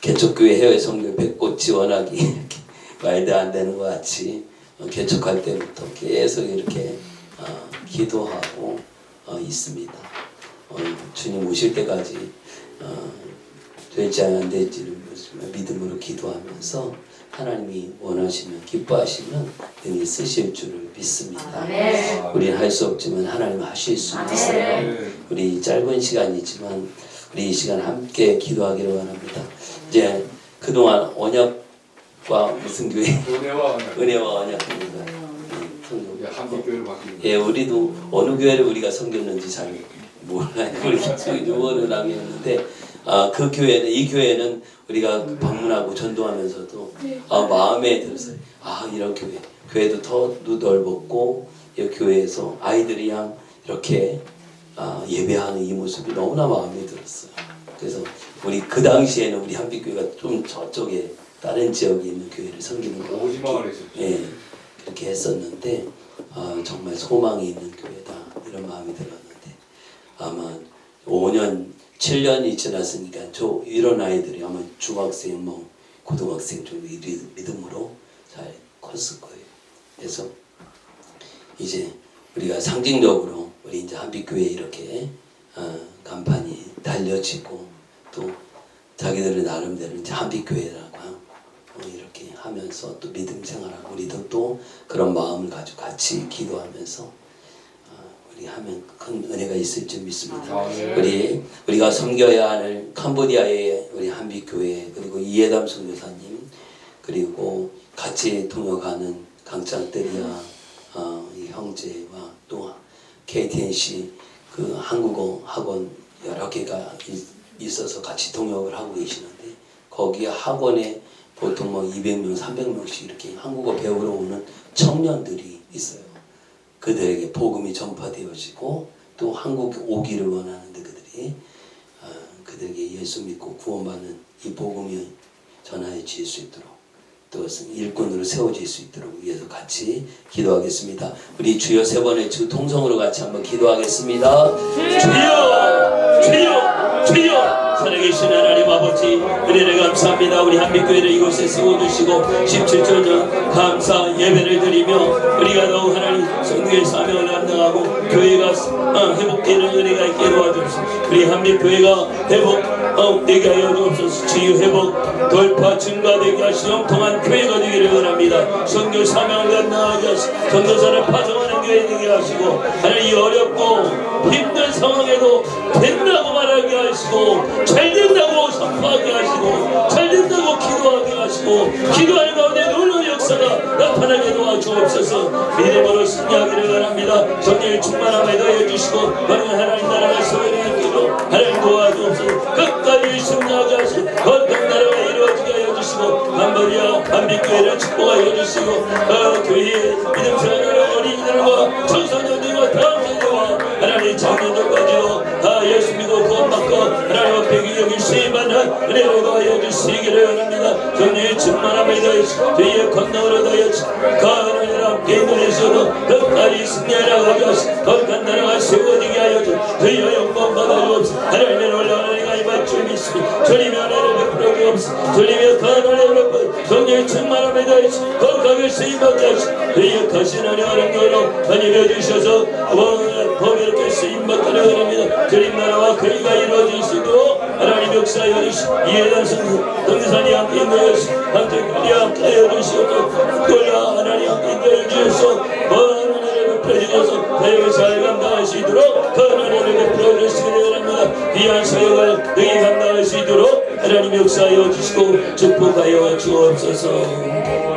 개척교회 해외 선교 백꽃이 워낙이 이렇게 말도 안 되는 것 같이 개척할 때부터 계속 이렇게 기도하고 있습니다. 주님 오실 때까지 될지 안 될지를 믿음으로 기도하면서 하나님이 원하시면 기뻐하시면 능히 쓰실 줄을 믿습니다. 우리는 할 수 없지만 하나님 하실 수 있어요. 우리 짧은 시간이지만 우리 이 시간 함께 기도하기를 원합니다. 이제 그동안 언약과 무슨 교회? 은혜와 언약입니다. 한국교회로 바뀌는 예, 우리도 어느 교회를 우리가 섬겼는지 잘 몰라요. 우리 유언을 남겼는데 그 교회는 이 교회는 우리가 방문하고 전도하면서도 마음에 들었어요. 이런 교회도 더 넓었고 이 교회에서 아이들이랑 이렇게 예배하는 이 모습이 너무나 마음에 들었어요. 그래서 우리 그 당시에는 우리 한빛교회가 좀 저쪽에 다른 지역에 있는 교회를 섬기는 거 오지마을에 있었죠. 예, 그렇게 했었는데 정말 소망이 있는 교회다 이런 마음이 들었는데 아마 5년 7년이 지났으니까 이런 아이들이 아마 중학생 뭐 고등학생 정도 믿음으로 잘 컸을 거예요. 그래서 이제 우리가 상징적으로 우리 이제 한빛교회 이렇게 간판이 달려지고 또 자기들의 나름대로 이제 한빛교회라고 이렇게 하면서 또 믿음 생활하고 우리도 또 그런 마음을 가지고 같이 기도하면서 우리 하면 큰 은혜가 있을 줄 믿습니다. 우리가 섬겨야 할 캄보디아의 우리 한빛교회 그리고 이해담 선교사님 그리고 같이 동역하는 강창들이야 이 형제와 또 KTNC 그 한국어 학원 여러 개가 있어서 같이 동역을 하고 계시는데 거기에 학원에 보통 뭐 200명, 300명씩 이렇게 한국어 배우러 오는 청년들이 있어요. 그들에게 복음이 전파되어지고 또 한국에 오기를 원하는데 그들에게 예수 믿고 구원받는 이 복음이 전하여질 수 있도록 또 일꾼으로 세워질 수 있도록 위해서 같이 기도하겠습니다. 우리 주여 세 번의 주 통성으로 같이 한번 기도하겠습니다. 주여 주여 주여 살아계신 하나님 아버지 은혜를 감사합니다. 우리 한빛교회를 이곳에 세워주시고 17주년 감사 예배를 드리며 우리가 더욱 하나님 성교의 사명을 감당하고 교회가 회복되는 은혜가 있게 도와주옵소서. 우리 한빛교회가 회복되게 하여 주옵소서. 치유 회복 돌파 증가되게 하시고 영통한 교회가 되기를 원합니다. 성교 사명을 감당하게 하시고 전도사를 파송하는 교회 되게 하시고 하나님 이 어렵고 힘든 상황에도 된다고 말하게 하시고 잘 된다고 선포하게 하시고 잘 된다고 기도하게 하시고 기도하는 가운데 놀라운 역사가 나타나게 도와주옵소서. 믿음으로 승리하기를 원합니다. 성령의 충만함에 더해주시고 많은 하나님 나라가 세워지는 길로 하나님 도와주옵소서. 끝까지 승리하게 하시고 거룩한 나라가 이루어지게 하여 주시고 캄보디아 한빛교회를 축복하여 주시고 교회의 믿음 생활하는 어린이들과 청소년들과 다음 세대와 하나님 장년들까지도 다 예수 믿고 구원받고 하나님 앞에 기적이 수임하는 은혜를 더하여 주시기를 원합니다. 성령의 충만함에 더하시고 주의 권능으로 더하시고 그 하나님 함께 인도에서도 끝까지 승리하라고 하시고 거룩한 나라가 세워지게 하여 주시고 주의 영광 받아주옵소서. 하나님의 놀라운 은혜가 임할 줄 믿습니다. 주님의 은혜를 베풀어 주옵소서. 주님의 그 은혜를 베풀어 성령의 충만함에 더하시고 거룩하게 쓰임받게 하시고 주의 거신 은혜와 능력으로 건입해 주셔서 법이렇게 쓰임받기를 원합니다. 주님 나라와 거리가 이루어지시고 하나님 역사하여 주시고 이해단 성교사님 함께 인도하시고 함께 함께 주시옵소서. 또야 하나님 함께 인도해 주셔서 먼 은혜를 베풀어 주셔서 자유의 사회 감당하시도록 그 은혜를 베풀어 주시기를 원합니다. 귀한 사역을 능히 감당할 수 있도록 하나님 역사하여 주시고 축복하여 주옵소서.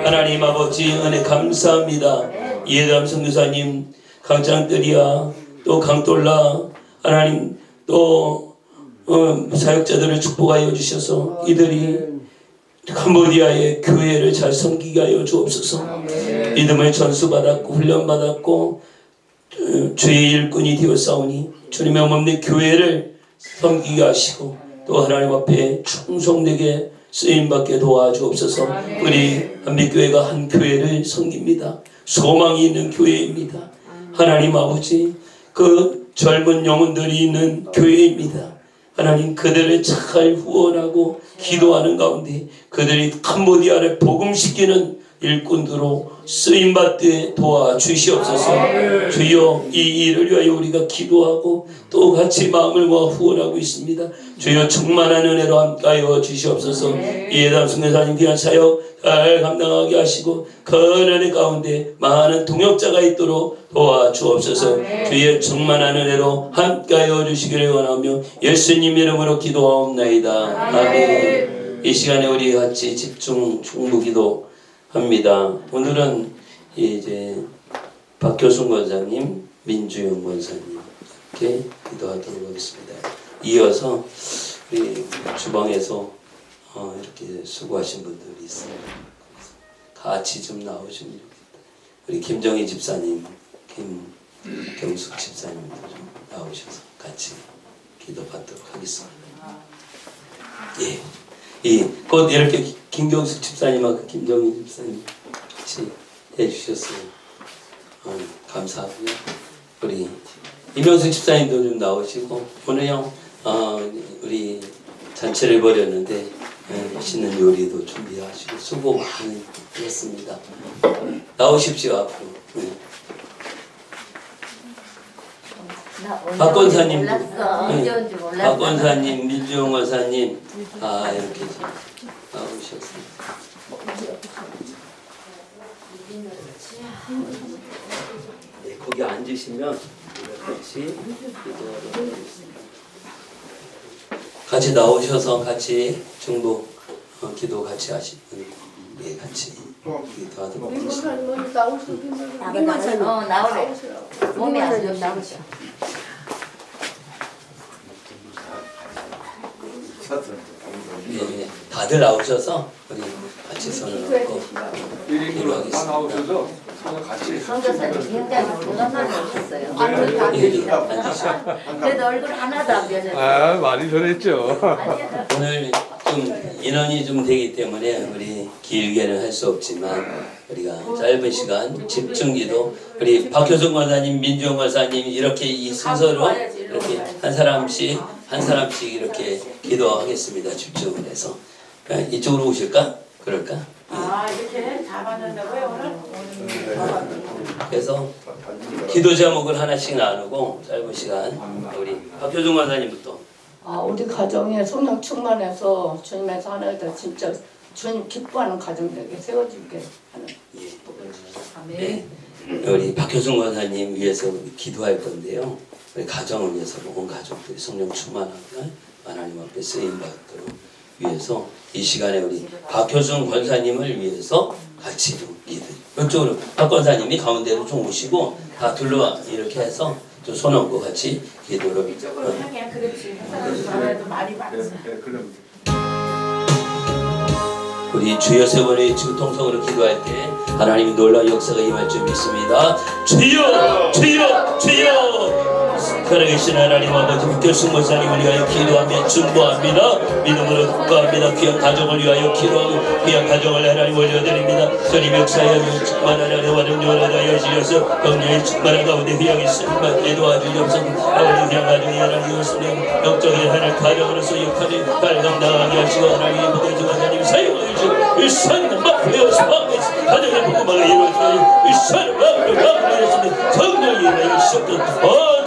하나님 아버지 은혜 감사합니다. 이해담 선교사님 강창들이야 또 강돌라 하나님 또 사역자들을 축복하여 주셔서 이들이 캄보디아의 교회를 잘 섬기게 하여 주옵소서. 믿음을 전수받았고 훈련받았고 주의 일꾼이 되었사오니 주님의 몸된 교회를 섬기게 하시고 또 하나님 앞에 충성되게 쓰임받게 도와주옵소서. 우리 한빛교회가 한 교회를 섬깁니다. 소망이 있는 교회입니다. 하나님 아버지 그 젊은 영혼들이 있는 교회입니다. 하나님 그들을 잘 후원하고 기도하는 가운데 그들이 캄보디아를 복음시키는 일꾼으로 쓰임받게 도와주시옵소서. 주여 이 일을 위하여 우리가 기도하고 또 같이 마음을 모아 후원하고 있습니다. 주여 충만한 은혜로 함께하여 주시옵소서. 이해담 선교사님 귀한 사역 잘 감당하게 하시고 그 은혜 가운데 많은 동역자가 있도록 도와주옵소서. 주의 충만한 은혜로 함께하여 주시기를 원하며 예수님 이름으로 기도하옵나이다. 아멘. 이 시간에 우리 같이 집중 충무기도 합니다. 오늘은 이제 박교순 권사님, 민주영 권사님께 기도하도록 하겠습니다. 이어서 우리 주방에서 이렇게 수고하신 분들이 있어요. 같이 좀 나오시면 좋겠다. 우리 김정희 집사님, 경숙 집사님도 좀 나오셔서 같이 기도받도록 하겠습니다. 예, 곧 이렇게 김경숙 집사님하고 김정희 집사님 같이 해주셨어요. 감사하고요. 우리 이명숙 집사님도 좀 나오시고 오늘 우리 잔치를 벌였는데 맛있는 요리도 준비하시고 수고 많이 했습니다. 나오십시오 앞으로. 박 권사님, 몰랐어. 언제 온지 몰랐어. 박 권사님, 민주영 권사님, 이렇게 나오셨습니다. 네, 거기 앉으시면 같이 기도하도록 하겠습니다. 같이 나오셔서 같이 중보 기도 같이 하시는 같이 기도하도록 하겠습니다. 나오래. 몸이 안 좋으셔. 네, 다들 나오셔서 우리 같이 손을 얹고 다 나오셔서 서로 같이 성교사님 굉장히 건강하게 오셨어요. 앉으시고 그래도 얼굴 하나도 안 변했어요. 많이 변했죠. 오늘 좀 인원이 좀 되기 때문에 우리 길게는 할 수 없지만 우리가 짧은 시간 집중기도 우리 박효성 권사님, 민주영 권사님 이렇게 이 순서로 이렇게 한 사람씩 이렇게 기도하겠습니다. 집중을 해서 이쪽으로 오실까? 그럴까? 이렇게 다 받는다고요 오늘? 그래서 기도 제목을 하나씩 나누고 짧은 시간 우리 박효정 권사님부터. 우리 가정에 성령 충만해서 주님에서 하나님들 진짜 주님 기뻐하는 가정 되게 세워주게 하는. 네, 우리 박효정 권사님 위해서 기도할 건데요. 우리 가정을 위해서 온 가족들이 성령 충만하게 하나님 앞에 쓰임 받도록 위해서 이 시간에 우리 박효정 권사님을 위해서 같이 좀 기도. 이쪽으로 박 권사님이 가운데로 좀 오시고 다 둘러와 이렇게 해서 좀 손 얹고 같이 기도를. 이쪽으로 향해 그렇지. 사람도 말이 많지. 우리 주여 세 번의 통성으로 기도할 때 하나님이 놀라운 역사가 임할 줄 믿습니다. 주여, 주여, 주여. 살아계신 하나님 아버지 박효승 권사님을 위하여 기도하며 중보합니다. 믿음으로 국가합니다. 귀한 가정을 위하여 기도하고 귀한 가정을 하나님 올려드립니다. 주님 역사하여 충만하여 완전하여 주셔서 영령의 충만한 가운데 휘양이 승만에 도와주옵소서. 아버지 귀한 가정이 하나님 예수님 영적인 하나님 가정으로서 역할을 감당하게 하시고 하나님의 보내주 하나님 사용하여 주시고 이 산을 막으려 가정의 복음을 이루어주시고 이 산을 막으려 성령이 임하여 주셨던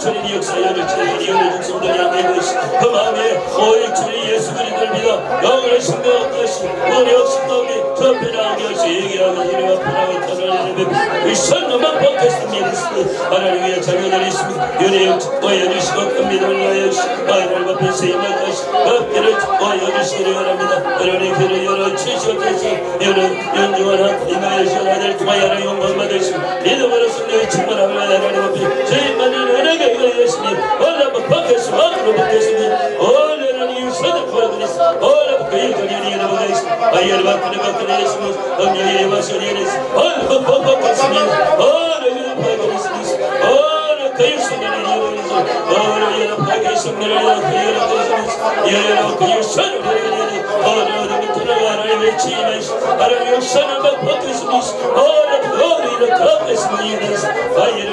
주님 역사를 주님이 열어준 성도니 아멘. 그 마음에 오직 주님 예수 그리스도를 믿어 영원한 생명을 것이 우리 없음 가운데 전편하게 하시 얘기하고 주님 앞에 터널에는 이 선로만 벗겠습니다. 하나님의 자녀들이 있습니다. 연애를 축복하여 주시고 큰 믿음을 하여 주시고 하나님 앞에 세임할 것이 어깨를 축복하여 주시기를 바랍니다. 하나님의 귀를 열어주시옵소서. 이는 연중한 하나님의 시간을 통하여 하나님 영광 받으시고 믿음으로 성령의 충만함을 하나님 앞에 저희만이 은혜가 이거였으니 얼라만 받겠습니다. 앞으로 받겠습니다. 얼라는 이웃을 구하겠습니다. 얼라만 그 일거리를 이루어가겠습니다. 아이를 바꾸는 예수님 엄령의 마선이 이랬습니다. 얼라만 받겠습니다. 얼라만 받겠습니다. 얼라 그 일수를 이루어가겠습니다. 얼라 연합하게 성령을 이루어가겠습니다. 여러 그 일수를 이루어가겠습니다. 얼라 밑으로 하나님의 지혜하시고 하나님의 역사를 받겠습니다. 얼라 이렇게 하겠습니다. 아이를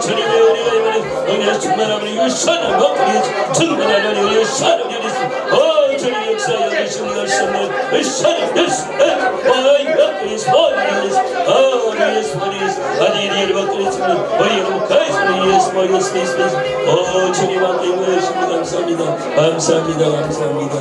주님의 은혜가 임하는 은혜의 충만함을 유산을 먹으니 충만한 은혜의 유산을 열리시 주님 역사에 열리시는 열심을 유산을 열시 예수 아니를 받겠습니다. 어이로 가있으니 예수 받겠습니다. 주님 함께 임하시니 감사합니다. 감사합니다. 감사합니다.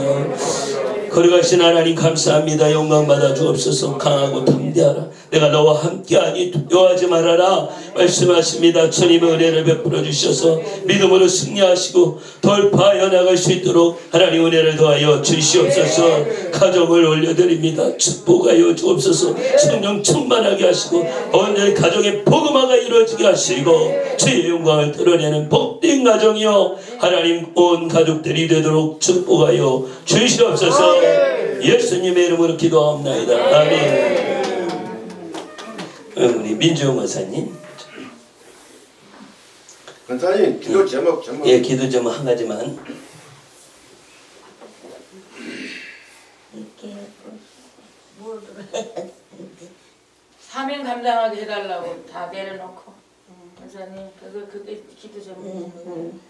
거룩하신 하나님 감사합니다. 영광 받아 주옵소서. 강하고 담대하라. 내가 너와 함께하니 두려워하지 말아라 말씀하십니다. 주님의 은혜를 베풀어 주셔서 믿음으로 승리하시고 돌파하여 나갈 수 있도록 하나님 은혜를 더하여 주시옵소서. 가정을 올려드립니다. 축복하여 주옵소서. 성령 충만하게 하시고 오늘 가정의 복음화가 이루어지게 하시고 주의 영광을 드러내는 복된 가정이요 하나님 온 가족들이 되도록 축복하여 주시옵소서. 예수님의 이름으로 기도하옵나이다. 아멘. 우리 민주영 권사님 간단히 기도 제목 예, 기도 좀 한 가지만. 이렇게 뭘 사명 감당하게 해달라고 다 내려놓고 원사님 그게 기도 좀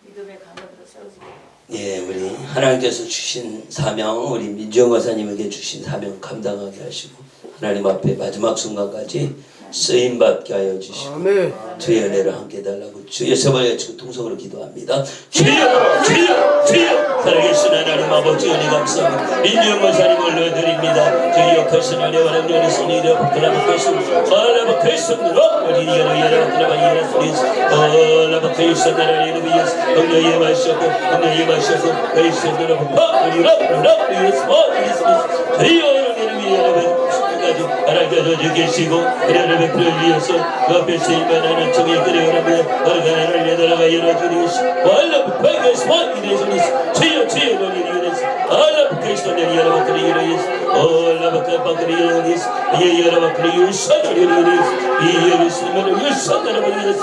믿음의 강건으로 세워지게. 예, 우리 하나님께서 주신 사명, 우리 민주영 권사님에게 주신 사명 감당하게 하시고 하나님 앞에 마지막 순간까지 쓰임 받게 하여 주시고 아멘. 주의 은혜를 함께 달라고 주의 세번에 지금 통성으로 기도합니다. 주여, 주여, 주여. 살아계신 하나님 아버지 은혜 감사합니다. 민주영 권사님 올려드립니다. 주의 역하신 은혜와 능력의 손이 이려 붙들어붙겠습니다. 얼라붙겠습니다. 우리 이여라 붙들어봐 이여라 소리스 얼라붙겠습니다. 나라를 위해서 응너의 마시고 응너의 마시고 의심으로 붙어 우리라 예수 주여 은혜를 위해 여러분 하나님께서 주 계시고 그녀를 베풀어 위해서 그 앞에 쓰임받는 청의 그래 여러분 어르가나를 내달아가 열어주리시 얼라붙겠습니다. 이래서 주여 주여 너희 이래서 얼라붙겠습니다. 내 여러분 그래 이래서 얼라붙겠습니다. 이래서 예 여러분 그래 유산을 이래서 이 예수님을 유산을 이래서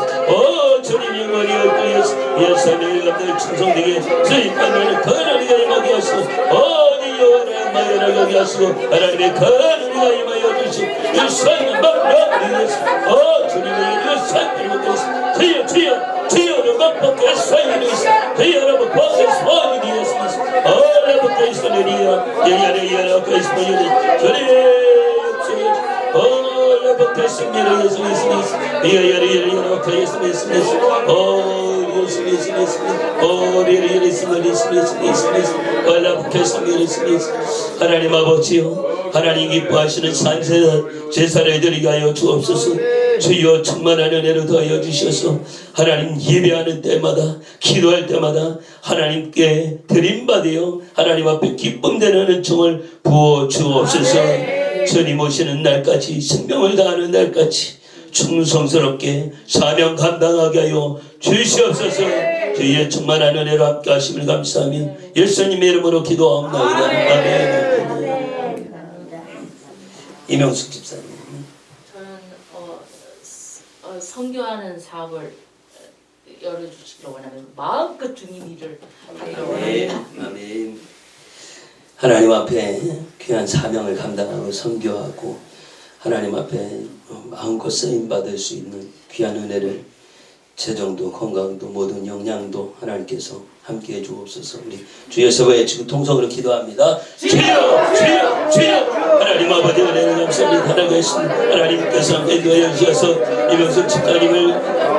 주님 영원히 얽혀서 예수님의 감독 충성되게 쓰임받는 그녀를 임하게 하시고 어디 여호와의 마여를 여기 하시고 하나님의 그녀를 임하여 주시고 유산을 막으리서 주님의 유산을 먹겠습니다. 주여 주여 주여를 막받게 하시니서 주여 여러분 받겠습니다. 이랬습니다. 여러분 그리스도는이여 예야를 그리스도는 주님 받겠습니다. 예수님이십니다. 예야를 그리스도이십니다. 하나님 아버지요 하나님 기뻐하시는 산세 제사를 드리게 하여 주옵소서. 주여 충만한 은혜로 더하여 주셔서 하나님 예배하는 때마다 기도할 때마다 하나님께 드림받으여 하나님 앞에 기쁨되는 은총을 부어 주옵소서. 주님 오시는 날까지 생명을 다하는 날까지 충성스럽게 사명 감당하게 하여 주시옵소서. 주의 충만한 은혜로 함께 하심을 감사하며 예수님의 이름으로 기도하옵나이다. 아멘. 이명숙 집사님. 저는 선교하는 사업을 열어주시기를 원하면 마음껏 주님 일을 하기를 원합니다. 아멘. 하나님 앞에 귀한 사명을 감당하고 선교하고 하나님 앞에 마음껏 쓰임 받을 수 있는 귀한 은혜를 재정도 건강도 모든 영양도 하나님께서 함께해 주옵소서. 우리 주여 서버에 지금 통성으로 기도합니다. 주여 주여 주여 하나님 아버지 은혜를 감사합니다. 하나님께서 인도하여 주셔서 이명숙 집사님을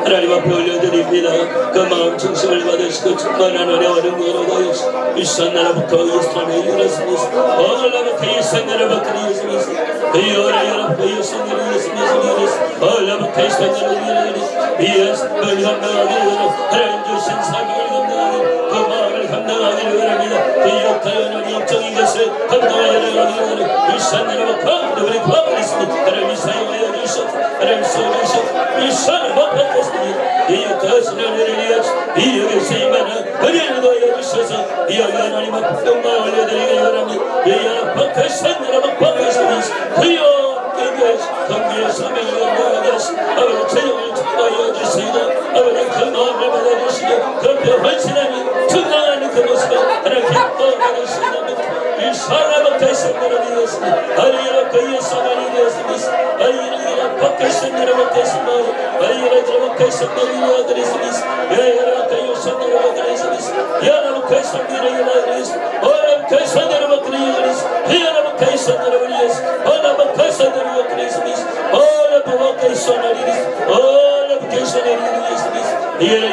하나님 앞에 올려드립니다. 그 마음 중심을 받으시고 충만한 은혜와 능력으로 더하여 일산 나라부터 예수님의 이르렀습니다. 얼라부터 일산 나라부터 예수님이시다. 그여라 여러분 예수님이 예수님이시다. 얼라부터 일산 나라부터 예수님이 감당하기를 하나님 주신 사명을 감당하기를 그 마음을 감당하기를 원합니다. 그 역사의 영적인 것을 감당하기를 원합니다. 일산 나라부터 우리 구하겠습니다. 하나님 사용하여 주시옵소서. 하나님 써주시옵소서. 일산을 못 받겠습니다. 이 역사의 은혜를 위하여 이 역에 쓰임받는 은혜를 더하여 주셔서 이 역에 하나님 앞에 영광을 올려드리기를 원합니다. 이 역에 일산 나라부터 받겠습니다. 그여 경기의 사명을 감당하게 하시고 아버지 재정을 축복하여 주시고 아버지 그 마음을 받아주시고 그 앞에 헌신하는 정당하는 그 모습을 하나님 기뻐하게 하시옵소서. 일사람은 대성으로 되었습니다. 아리라 그 예수만이 되었습니다. 아리라 박해성으로 되었습니다. 아리라 들어가 대성으로 되었습니다. 야야라 그 예수만으로 되었습니다. 야라라 그 성으로 되었습니다. 어라 그 성으로 되었습니다. 야라라 그 성으로 되었습니다. 어라 그 성으로 되었습니다. 어라 그 성으로 되었습니다. 어라 그 성으로 되었습니다.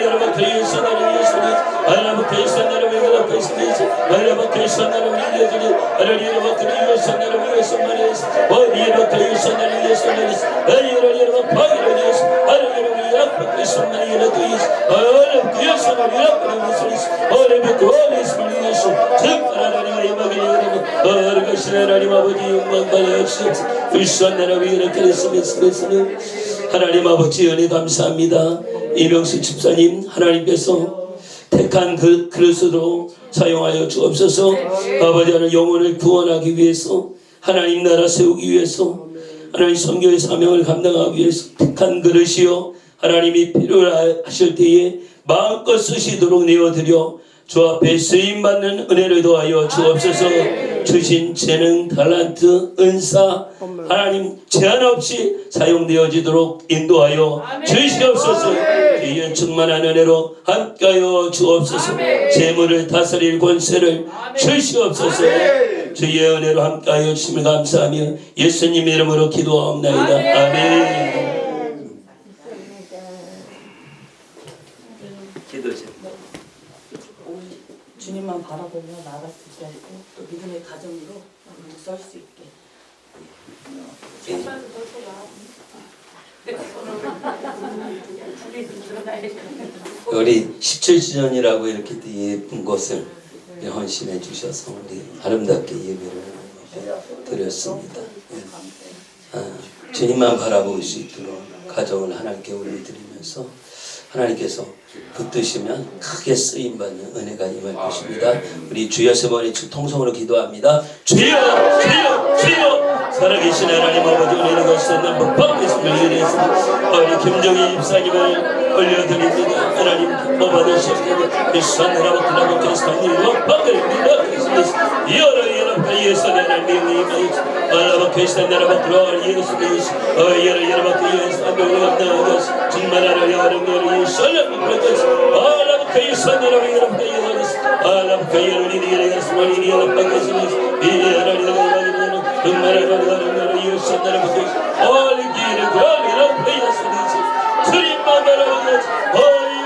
여러분 그 예수만으로 되었습니다. 아라부 그 성으로 되었습니다. 아라부 그 성으로 되었습니다. 아라리로 그리고 선을 위해서 말했어. 어디로 그리고 선을 위해서 말했어. 아리로 파이로 위해서 아리로 위하고 그 선을 위해서 아리로 그 선을 위하고 그 선을 아리로 그 선을 위해서 특별하나님의 임하기를 원하는 어르가신 하나님 아버지 영광 받아 주시옵소서. 불쌍한 위로 그랬으면 하나님 아버지 은혜 감사합니다. 이명수 집사님 하나님께서 택한 그 그릇으로 사용하여 주옵소서. 아버지 하나님 영혼을 구원하기 위해서 하나님 나라 세우기 위해서 하나님 선교의 사명을 감당하기 위해서 택한 그릇이요 하나님이 필요하실 때에 마음껏 쓰시도록 내어드려 주 앞에 쓰임받는 은혜를 더하여 주옵소서. 주신 재능, 달란트, 은사 하나님 제한 없이 사용되어지도록 인도하여 주시옵소서. 주의 충만한 은혜로 함께하여 주옵소서. 재물을 다스릴 권세를 주시옵소서. 주의 은혜로 함께하여 주심을 감사하며 예수님 이름으로 기도하옵나이다. 아멘. 기도 좀. 주님만 바라보며 나아갈 수 있게 하고 또 믿음의 가정으로 설 수 있게. 우리 17주년이라고 이렇게 예쁜 것을 헌신해 주셔서 우리 아름답게 예배를 드렸습니다. 주님만 바라볼 수 있도록 가정을 하나님께 올려드리면서 하나님께서 붙드시면 크게 쓰임받는 은혜가 임할 것입니다. 우리 주여 세 번의 통성으로 기도합니다. 주여 주여 주여 살아계신 하나님 아버지 은혜를 거시는 복받겠음을 기도했습니다. 우리 김정희 집사님을 올려드립니다. 하나님 기뻐 받으시옵소서. 예수님으로 기도하고 계시옵소서. 복받겠습니다. 여러 예수의 하나님의 알라바 크리스탄나라 바크로 예수께서 여러 예수님을 감당하고 정말하라 여러분 예수를 부르듯 알라바 크리스탄나라 여러분 예수 알라바 크리스탄나라 예수만이 여러분 바꾸시니 이 하나님의 정말하라 여러분 예수를 부르듯 올리기를 거리라 예수님 주님만 바라보듯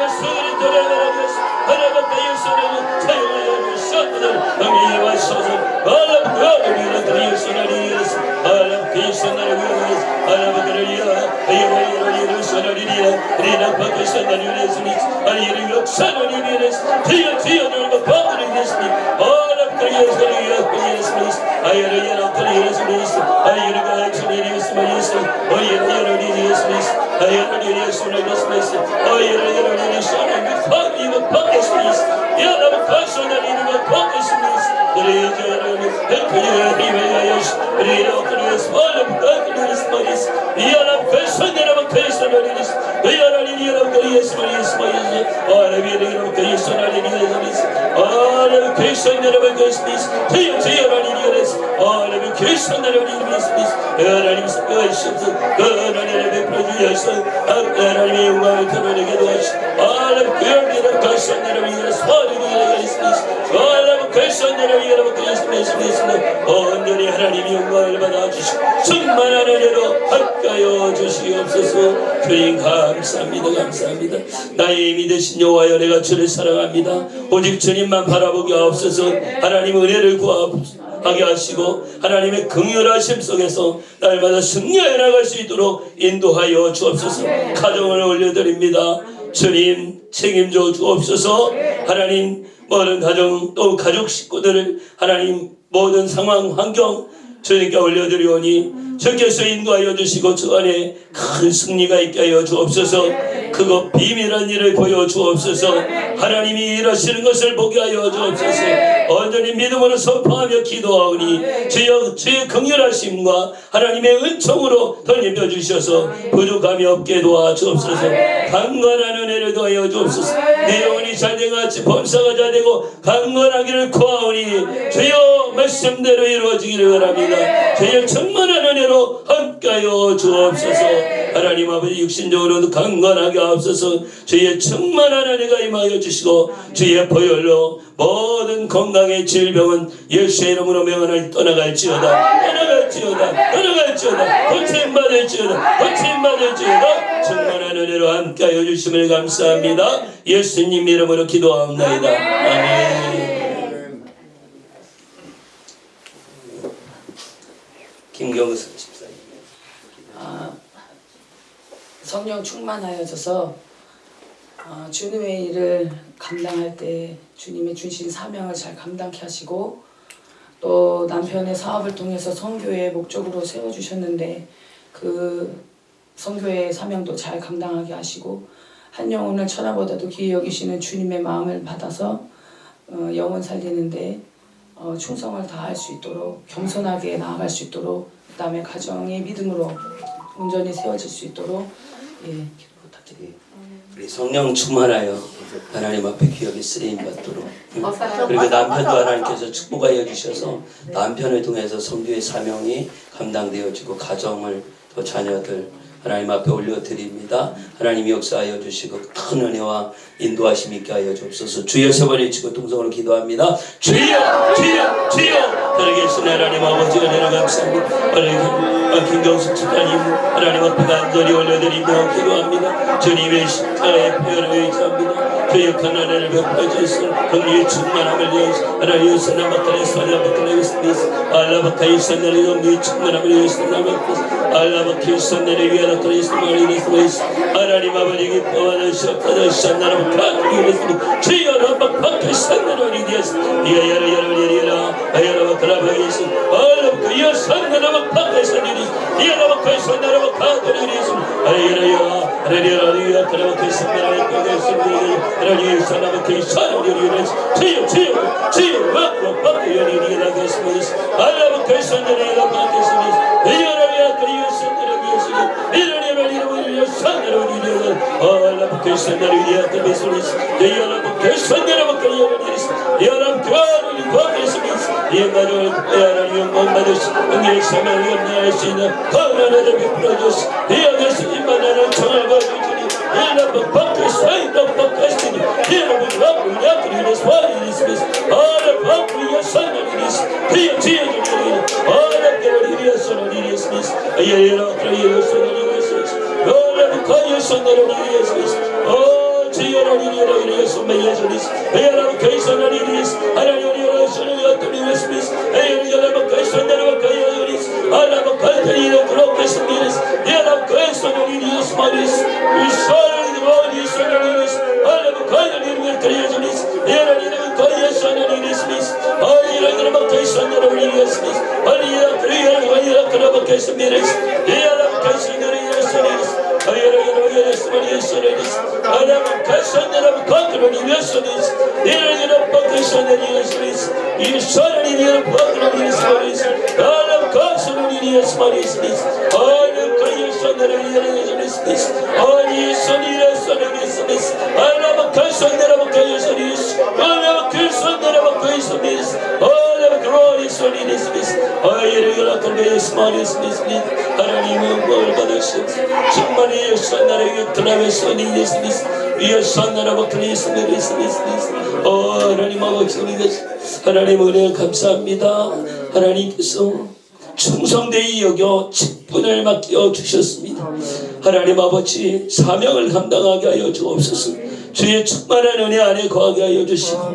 예수를 돌아가듯 하나님의 예수를 사용하여 주셨거든 응이와 소서 알라바 크리스탄나라 예수를 알라바 크리스탄나라 알라바 하나님의 영광을 드러내게 도와주시고 온전히 하나님의 영광을 받아주시고 충만한 은혜로 함께하여 주시옵소서. 주님 감사합니다. 감사합니다. 나의 힘이 되신 여호와여 내가 주를 사랑합니다. 오직 주님만 바라보게 하옵소서. 하나님의 은혜를 구하게 하시고 하나님의 긍휼하심 속에서 날마다 승리해 나갈 수 있도록 인도하여 주옵소서. 가정을 올려드립니다. 주님 책임져 주옵소서. 하나님 모든 가정 또 가족 식구들을 하나님 모든 상황 환경 주님께 올려드리오니 주께서 인도하여 주시고 주 안에 큰 승리가 있게 하여 주옵소서. 그거 비밀한 일을 보여주옵소서. 하나님이 일하시는 것을 보게 하여 주옵소서. 온전히 믿음으로 선포하며 기도하오니 주의 긍휼하심과 하나님의 은총으로 덧입혀 주셔서 부족함이 없게 도와주옵소서. 강건한 은혜를 더하여 주옵소서. 내 영혼이 잘된 같이 범사가 잘되고 강건하기를 구하오니 주여 말씀대로 이루어지기를 바랍니다. 주여 충만한 은혜로 함께하여 주옵소서. 하나님 아버지 육신적으로도 강건하게 하옵소서. 주의 충만한 은혜가 임하여 주시고 주의 보혈로 모든 건강의 질병은 예수의 이름으로 명하나니 떠나갈지어다. 고침받을지어다. 충만한 은혜로 함께하여 주심을 감사합니다. 예수님 이름으로 기도하옵나이다. 아멘. 김경수 집사님. 성령 충만하여져서 주님의 일을 감당할 때 주님의 주신 사명을 잘 감당케 하시고 또 남편의 사업을 통해서 선교의 목적으로 세워주셨는데 그 선교의 사명도 잘 감당하게 하시고 한 영혼을 천하보다도 귀히 여기시는 주님의 마음을 받아서 영혼 살리는데 충성을 다할 수 있도록 겸손하게 나아갈 수 있도록 그다음에 가정의 믿음으로 온전히 세워질 수 있도록 예, 기도 부탁드립니다. 우리 성령 충만하여 하나님 앞에 귀하게 쓰임 받도록 그리고 남편도 하나님께서 축복하여 주셔서 남편을 통해서 선교의 사명이 감당되어지고 가정을 또 자녀들 하나님 앞에 올려드립니다. 하나님이 역사하여 주시고 큰 은혜와 인도하심 있게 하여 주옵소서. 주여 세 번 외치고 동성으로 기도합니다. 주여 주여 주여 살아계신 하나님 아버지 은혜를 감사합니다. 김경숙 집사님 하나님 앞에 간절히 올려드리며 기도합니다. 주님의 십자가의 표현을 의지합니다. 주의 큰 은혜를 베풀어 주시고 긍휼의 충만함을 위하여 하나님의 선나마카의 선나마카의 스미스 알라바카의 선나의 영의 충만함을 위하여 알라바카의 선나를 위하여 그리스도 마리의 스미스 하나님 아버지 기뻐하는 셔타의 선나를 가르치는 주여 라바카의 선나를 위하여 이하야라 야라야라 아야라 그라바이스 알라바카의 선나를 바카의 선나를 이하라바카의 선나를 가르치는 아야라야 아야라야 그라바카의 선나를 가르치는 하나님의 사랑을 사랑을 주여 주여 주여 박박 연인이라 그랬습니다. 알라바 그리스도를 받겠습니다. 이여라야 그리스도를 위해서 이여라야 이여라야 산으로 이여라 알라바 그리스도를 위하여 그랬습니다. 이여라야 그리스도를 받겠습니다. 이여라 그리스도를 받겠습니다. 이여라야 하나님 원받으시 응의 사명을 연애할 수 있는 하나님을 베풀어 주시 이여라야 이만한 정을 거두시니 이여라 박박 사이다 박박 여러분 라브야 그리스 와리스 아라 바브야 사나리스 피어 지어주니 아라 그리스 소리스 아예라 그리스 소리스 아라 카이 소리스 아 지어라니라 그리스 메예스리스 아라 카이 소리스 아라니라 소리스 아예라 카이 소리스 아라 카이리라 그로케스 아라 카이 소리스 마리스 이사리스 소리스 아라 카이리라 그리스 예라니라 카이 소리스 아이라 카이 소리스 아리라 그리라 그라바케스 미레스 예라 카이 소리스 아이라 소리스 아라 카이 소리스 예라니라 카이 소리스 이 소리니라 카이 소리스 아라 카이 소리스 마리스 아이라 카이 소리스 아니 소리스 아라 카이 소리스 아라 카이 소리스 아라 glory 소리스 아이라 카이 소리스 하나님은 뭘 받으시오 정말 이 선나라의 드라마 소리스 이 선나라의 크리스 하나님 아버지 하나님 은혜 감사합니다. 하나님께서 충성되이 여겨 직분을 맡겨 주셨습니다. 하나님 아버지 사명을 감당하게 하여 주옵소서. 주의 충만한 은혜 안에 거하게 하여 주시고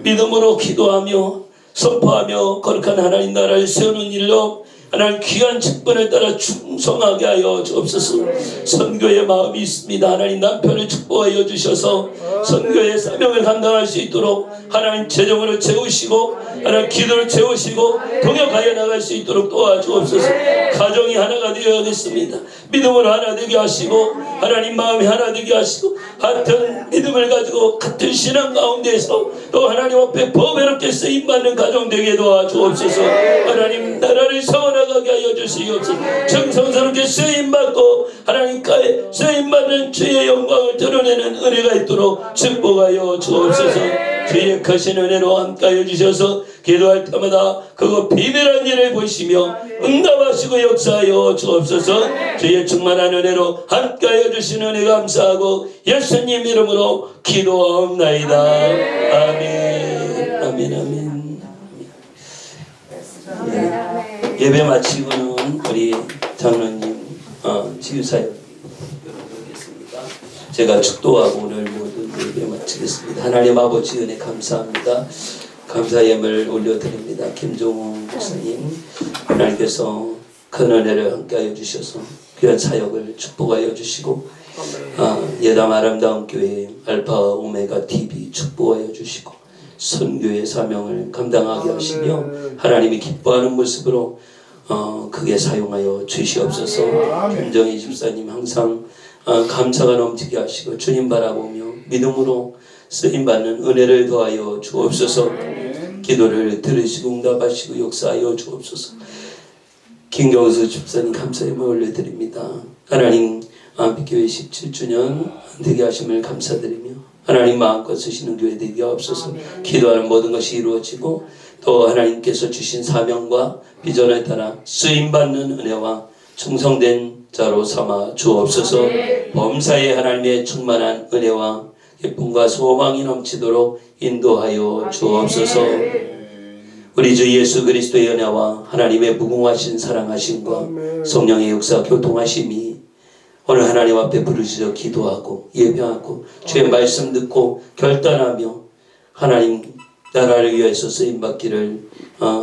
믿음으로 기도하며 선포하며 거룩한 하나님 나라를 세우는 일로 하나님 귀한 직분을 따라 충성하게 하여 주옵소서. 선교의 마음이 있습니다. 하나님 남편을 축복하여 주셔서 선교의 사명을 감당할 수 있도록 하나님 재정으로 채우시고 하나님 기도를 채우시고 동역하여 나갈 수 있도록 도와주옵소서. 가정이 하나가 되어야겠습니다. 믿음으로 하나 되게 하시고 하나님 마음이 하나 되게 하시고 같은 믿음을 가지고 같은 신앙 가운데서 또 하나님 앞에 보배롭게 쓰임받는 가정 되게 도와주옵소서. 하나님 나라를 세워나가게 하여 주시옵소서. 정성스럽게 쓰임받고 하나님께 쓰임받는 주의 영광을 드러내는 은혜가 있도록 축복하여 주옵소서. 주의 크신 은혜로 함께하여 주셔서 기도할 때마다 그거 비밀한 일을 보시며 응답하시고 역사하여 주옵소서. 주의 충만한 은혜로 함께하여 주신 은혜 감사하고 예수님 이름으로 기도하옵나이다. 아멘. 아멘. 아멘. 예. 예배 마치고는 우리 장로님 치유사역 하겠습니다. 제가 축도하고 오늘 모든 예배 마치겠습니다. 하나님 아버지 은혜 감사합니다. 감사 예물 올려드립니다. 김종훈 목사님 하나님께서 큰 은혜를 함께하여 주셔서 귀한 사역을 축복하여 주시고 예담 아름다운 교회 알파 오메가 TV 축복하여 주시고 선교의 사명을 감당하게 하시며 하나님이 기뻐하는 모습으로 크게 사용하여 주시옵소서. 김정희 집사님 항상 감사가 넘치게 하시고 주님 바라보며 믿음으로 쓰임받는 은혜를 더하여 주옵소서. 기도를 들으시고 응답하시고 역사하여 주옵소서. 김경수 집사님 감사의 말 올려드립니다. 하나님 안피교회 17주년 되게 하심을 감사드리며 하나님 마음껏 쓰시는 교회 되게 하옵소서. 기도하는 모든 것이 이루어지고 또 하나님께서 주신 사명과 비전에 따라 쓰임받는 은혜와 충성된 자로 삼아 주옵소서. 범사에 하나님의 충만한 은혜와 기쁨과 소망이 넘치도록 인도하여 주옵소서. 우리 주 예수 그리스도의 은혜와 하나님의 무궁하신 사랑하심과 성령의 역사 교통하심이 오늘 하나님 앞에 부르짖어 기도하고 예배하고 주의 말씀 듣고 결단하며 하나님 나라를 위해서 쓰임받기를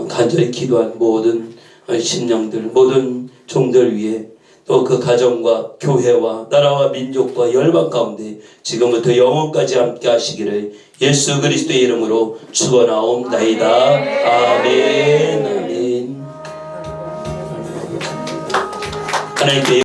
간절히 기도한 모든 신령들 모든 종들 위해 또 그 가정과 교회와 나라와 민족과 열방 가운데 지금부터 영원까지 함께 하시기를 예수 그리스도의 이름으로 축원하옵나이다. 아멘. 아멘. 하나님께